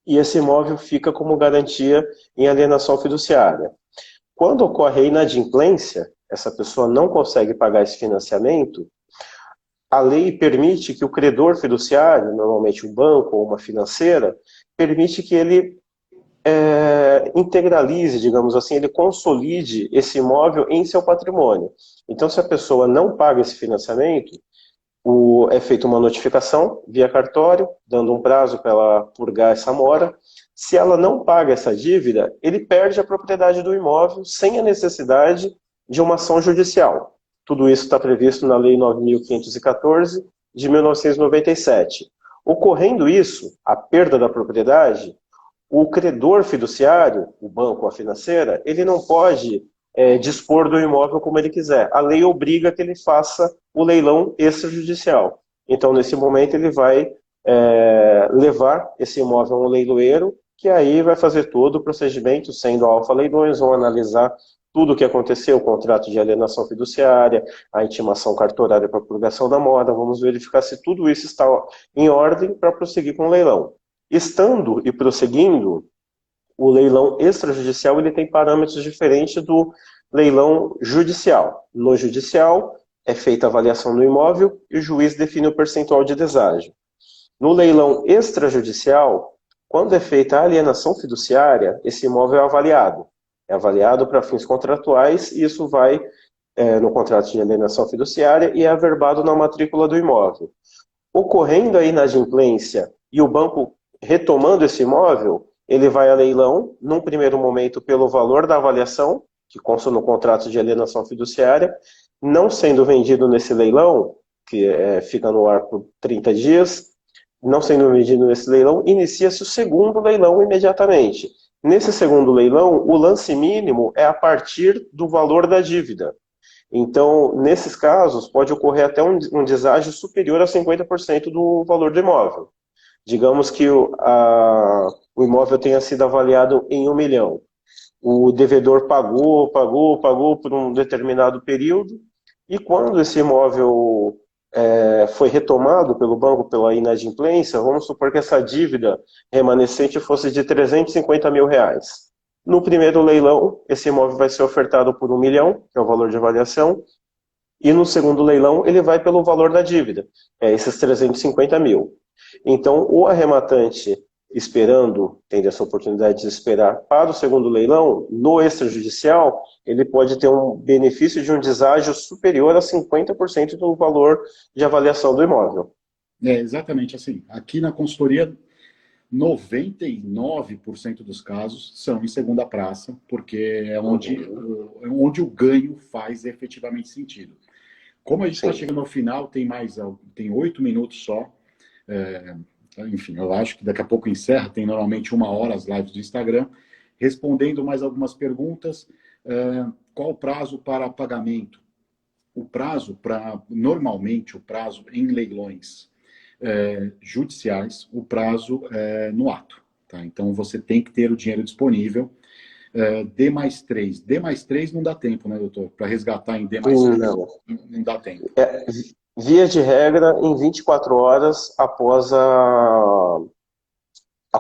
e esse imóvel fica como garantia em alienação fiduciária. Quando ocorre a inadimplência, essa pessoa não consegue pagar esse financiamento, a lei permite que o credor fiduciário, normalmente um banco ou uma financeira, permite que ele integralize, digamos assim, ele consolide esse imóvel em seu patrimônio. Então, se a pessoa não paga esse financiamento, é feita uma notificação via cartório, dando um prazo para ela purgar essa mora. Se ela não paga essa dívida, ele perde a propriedade do imóvel sem a necessidade de uma ação judicial. Tudo isso está previsto na Lei 9.514 de 1997. Ocorrendo isso, a perda da propriedade, o credor fiduciário, o banco ou a financeira, ele não pode dispor do imóvel como ele quiser. A lei obriga que ele faça o leilão extrajudicial. Então, nesse momento, ele vai levar esse imóvel a um leiloeiro, que aí vai fazer todo o procedimento, sendo Alfa Leilões, vão analisar tudo o que aconteceu, o contrato de alienação fiduciária, a intimação cartorária para purgação da mora, vamos verificar se tudo isso está em ordem para prosseguir com o leilão. Estando e prosseguindo, o leilão extrajudicial ele tem parâmetros diferentes do leilão judicial. No judicial, é feita a avaliação do imóvel e o juiz define o percentual de deságio. No leilão extrajudicial, quando é feita a alienação fiduciária, esse imóvel é avaliado. É avaliado para fins contratuais e isso vai no contrato de alienação fiduciária e é averbado na matrícula do imóvel. Ocorrendo a inadimplência e o banco retomando esse imóvel, ele vai a leilão, num primeiro momento, pelo valor da avaliação, que consta no contrato de alienação fiduciária, não sendo vendido nesse leilão, que fica no ar por 30 dias, não sendo vendido nesse leilão, inicia-se o segundo leilão imediatamente. Nesse segundo leilão, o lance mínimo é a partir do valor da dívida. Então, nesses casos, pode ocorrer até um deságio superior a 50% do valor do imóvel. Digamos que o imóvel tenha sido avaliado em 1 milhão. O devedor pagou por um determinado período, e quando esse imóvel foi retomado pelo banco pela inadimplência, vamos supor que essa dívida remanescente fosse de 350 mil reais. No primeiro leilão, esse imóvel vai ser ofertado por 1 milhão, que é o valor de avaliação, e no segundo leilão ele vai pelo valor da dívida, esses 350 mil. Então, o arrematante, tendo essa oportunidade de esperar para o segundo leilão, no extrajudicial, ele pode ter um benefício de um deságio superior a 50% do valor de avaliação do imóvel. Exatamente assim. Aqui na consultoria, 99% dos casos são em segunda praça, porque é onde o ganho faz efetivamente sentido. Como a gente está chegando ao final, tem 8 minutos só. Enfim, eu acho que daqui a pouco encerra, tem normalmente 1 hora as lives do Instagram. Respondendo mais algumas perguntas, qual o prazo para pagamento? Normalmente, o prazo em leilões judiciais, o prazo é no ato. Tá? Então, você tem que ter o dinheiro disponível. D+3. D+3 não dá tempo, né, doutor? Para resgatar em D+3 não dá tempo. Via de regra, em 24 horas após a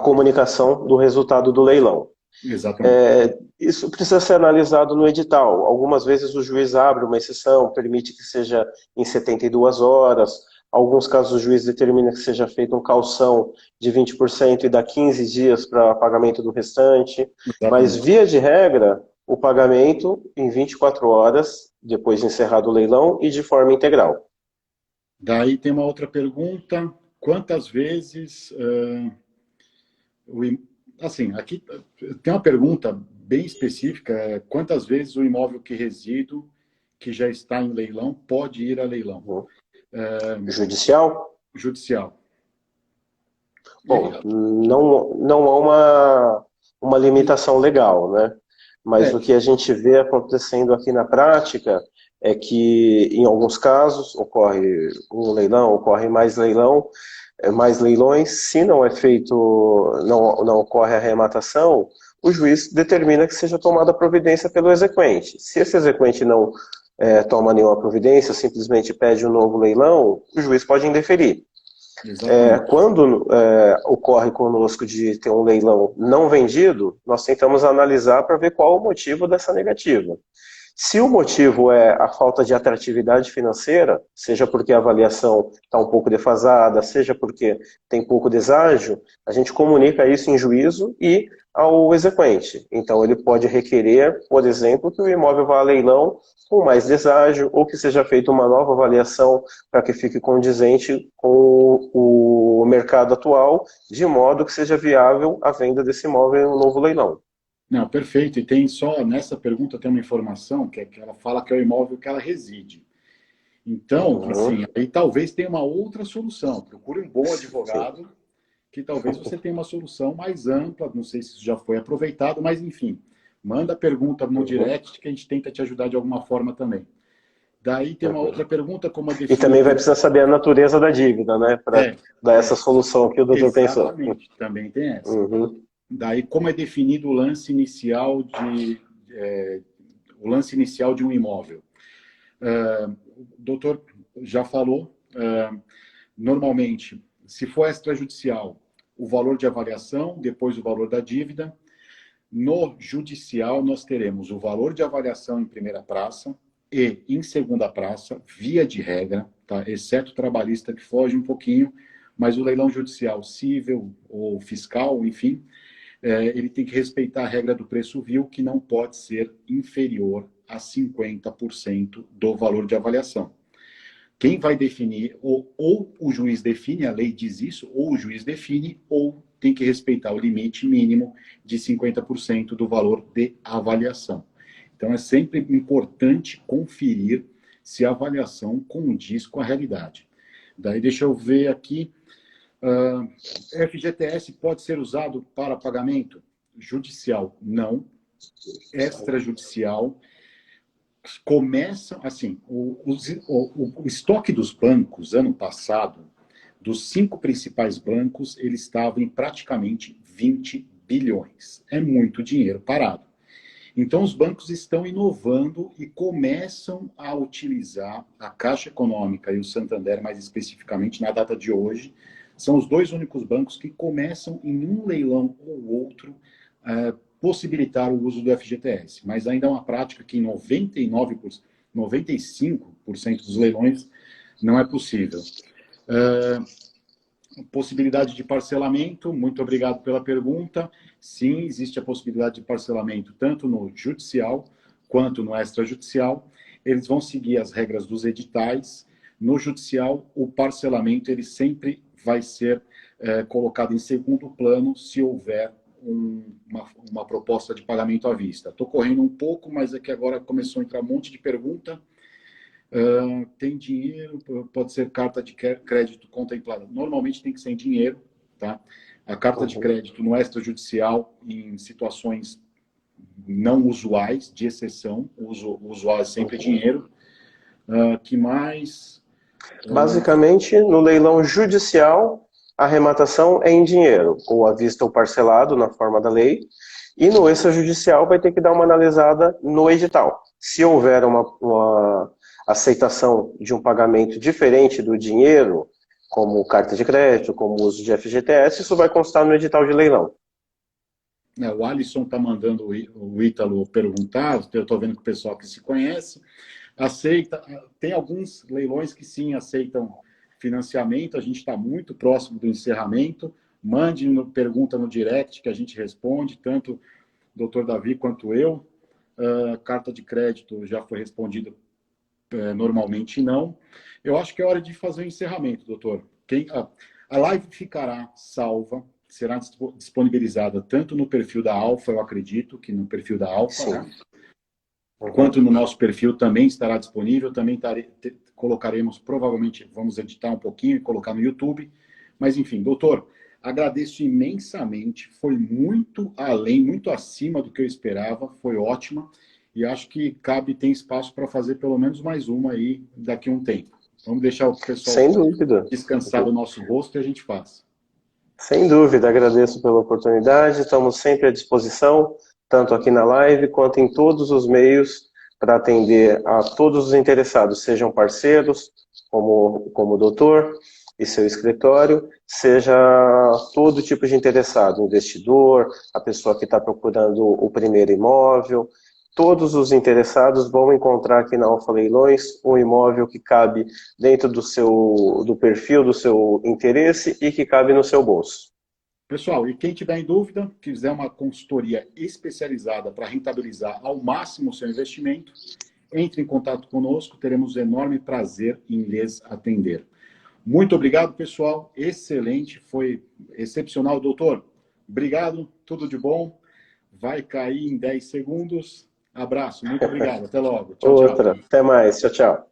comunicação do resultado do leilão. Exatamente. Isso precisa ser analisado no edital. Algumas vezes o juiz abre uma exceção, permite que seja em 72 horas. Alguns casos o juiz determina que seja feita um calção de 20% e dá 15 dias para pagamento do restante. Exatamente. Mas, via de regra, o pagamento em 24 horas, depois de encerrado o leilão e de forma integral. Daí tem uma outra pergunta. Quantas vezes... Assim, aqui tem uma pergunta bem específica. Quantas vezes o imóvel que resido, que já está em leilão, pode ir a leilão? Judicial? Judicial. Bom, não há uma limitação legal, né? Mas o que a gente vê acontecendo aqui na prática é que, em alguns casos, ocorre um leilão, ocorre mais leilões. Se não é feito, não ocorre a arrematação, o juiz determina que seja tomada providência pelo exequente. Se esse exequente não toma nenhuma providência, simplesmente pede um novo leilão, o juiz pode indeferir. Quando ocorre conosco de ter um leilão não vendido, nós tentamos analisar para ver qual o motivo dessa negativa. Se o motivo é a falta de atratividade financeira, seja porque a avaliação está um pouco defasada, seja porque tem pouco deságio, a gente comunica isso em juízo e ao exequente. Então, ele pode requerer, por exemplo, que o imóvel vá a leilão com mais deságio ou que seja feita uma nova avaliação para que fique condizente com o mercado atual, de modo que seja viável a venda desse imóvel em um novo leilão. Não, perfeito. E tem só, nessa pergunta tem uma informação, que é que ela fala que é o imóvel que ela reside. Então, assim, aí talvez tenha uma outra solução. Procure um bom advogado, que talvez você tenha uma solução mais ampla, não sei se isso já foi aproveitado, mas enfim, manda a pergunta no direct que a gente tenta te ajudar de alguma forma também. Daí tem uma outra pergunta, como a E também vai precisar saber a natureza da dívida, né? Para dar essa solução que o doutor pensou. Exatamente, também tem essa. Daí, como é definido o lance inicial de um imóvel? O doutor já falou, normalmente, se for extrajudicial, o valor de avaliação, depois o valor da dívida. No judicial, nós teremos o valor de avaliação em primeira praça e em segunda praça, via de regra, tá? Exceto trabalhista, que foge um pouquinho, mas o leilão judicial, cível ou fiscal, enfim, ele tem que respeitar a regra do preço vil, que não pode ser inferior a 50% do valor de avaliação. Quem vai definir, ou o juiz define, a lei diz isso, ou o juiz define, ou tem que respeitar o limite mínimo de 50% do valor de avaliação. Então, é sempre importante conferir se a avaliação condiz com a realidade. Daí, deixa eu ver aqui. FGTS pode ser usado para pagamento? Judicial, não. Extrajudicial, começam, assim, o estoque dos bancos, ano passado, dos 5 principais bancos, ele estava em praticamente 20 bilhões. É muito dinheiro parado. Então, os bancos estão inovando e começam a utilizar a Caixa Econômica e o Santander, mais especificamente, na data de hoje, são os 2 únicos bancos que começam, em um leilão ou outro, possibilitar o uso do FGTS. Mas ainda é uma prática que em 95% dos leilões não é possível. Possibilidade de parcelamento, muito obrigado pela pergunta. Sim, existe a possibilidade de parcelamento tanto no judicial quanto no extrajudicial. Eles vão seguir as regras dos editais. No judicial, o parcelamento ele sempre vai ser colocado em segundo plano se houver uma proposta de pagamento à vista. Estou correndo um pouco, mas é que agora começou a entrar um monte de pergunta. Tem dinheiro, pode ser carta de crédito contemplada. Normalmente tem que ser em dinheiro, tá? A carta de crédito no extrajudicial, em situações não usuais, de exceção, o usual é sempre dinheiro. Que mais? Basicamente, no leilão judicial, a arrematação é em dinheiro, ou à vista ou parcelado, na forma da lei, e no extrajudicial vai ter que dar uma analisada no edital. Se houver uma aceitação de um pagamento diferente do dinheiro, como carta de crédito, como uso de FGTS, isso vai constar no edital de leilão. O Alisson está mandando o Ítalo perguntar, eu estou vendo que o pessoal que se conhece aceita. Tem alguns leilões que sim aceitam financiamento, a gente está muito próximo do encerramento. Mande pergunta no direct que a gente responde, tanto o doutor Davi quanto eu. Carta de crédito já foi respondida, normalmente não. Eu acho que é hora de fazer o encerramento, doutor. A live ficará salva, será disponibilizada tanto no perfil da Alfa, eu acredito que no perfil da Alfa, né? Quanto no nosso perfil também estará disponível, também colocaremos, provavelmente, vamos editar um pouquinho e colocar no YouTube. Mas, enfim, doutor, agradeço imensamente, foi muito além, muito acima do que eu esperava, foi ótima, e acho que tem espaço para fazer pelo menos mais uma aí daqui a um tempo. Vamos deixar o pessoal Sem dúvida descansar do nosso rosto e a gente faz. Sem dúvida, agradeço pela oportunidade, estamos sempre à disposição, tanto aqui na live quanto em todos os meios para atender a todos os interessados, sejam parceiros, como o doutor e seu escritório, seja todo tipo de interessado, investidor, a pessoa que está procurando o primeiro imóvel, todos os interessados vão encontrar aqui na Alfa Leilões um imóvel que cabe dentro do perfil do seu interesse e que cabe no seu bolso. Pessoal, e quem tiver em dúvida, quiser uma consultoria especializada para rentabilizar ao máximo o seu investimento, entre em contato conosco, teremos enorme prazer em lhes atender. Muito obrigado, pessoal. Excelente, foi excepcional, doutor. Obrigado, tudo de bom. Vai cair em 10 segundos. Abraço, muito obrigado. Até logo. Tchau, tchau. Outra, até mais. Tchau, tchau.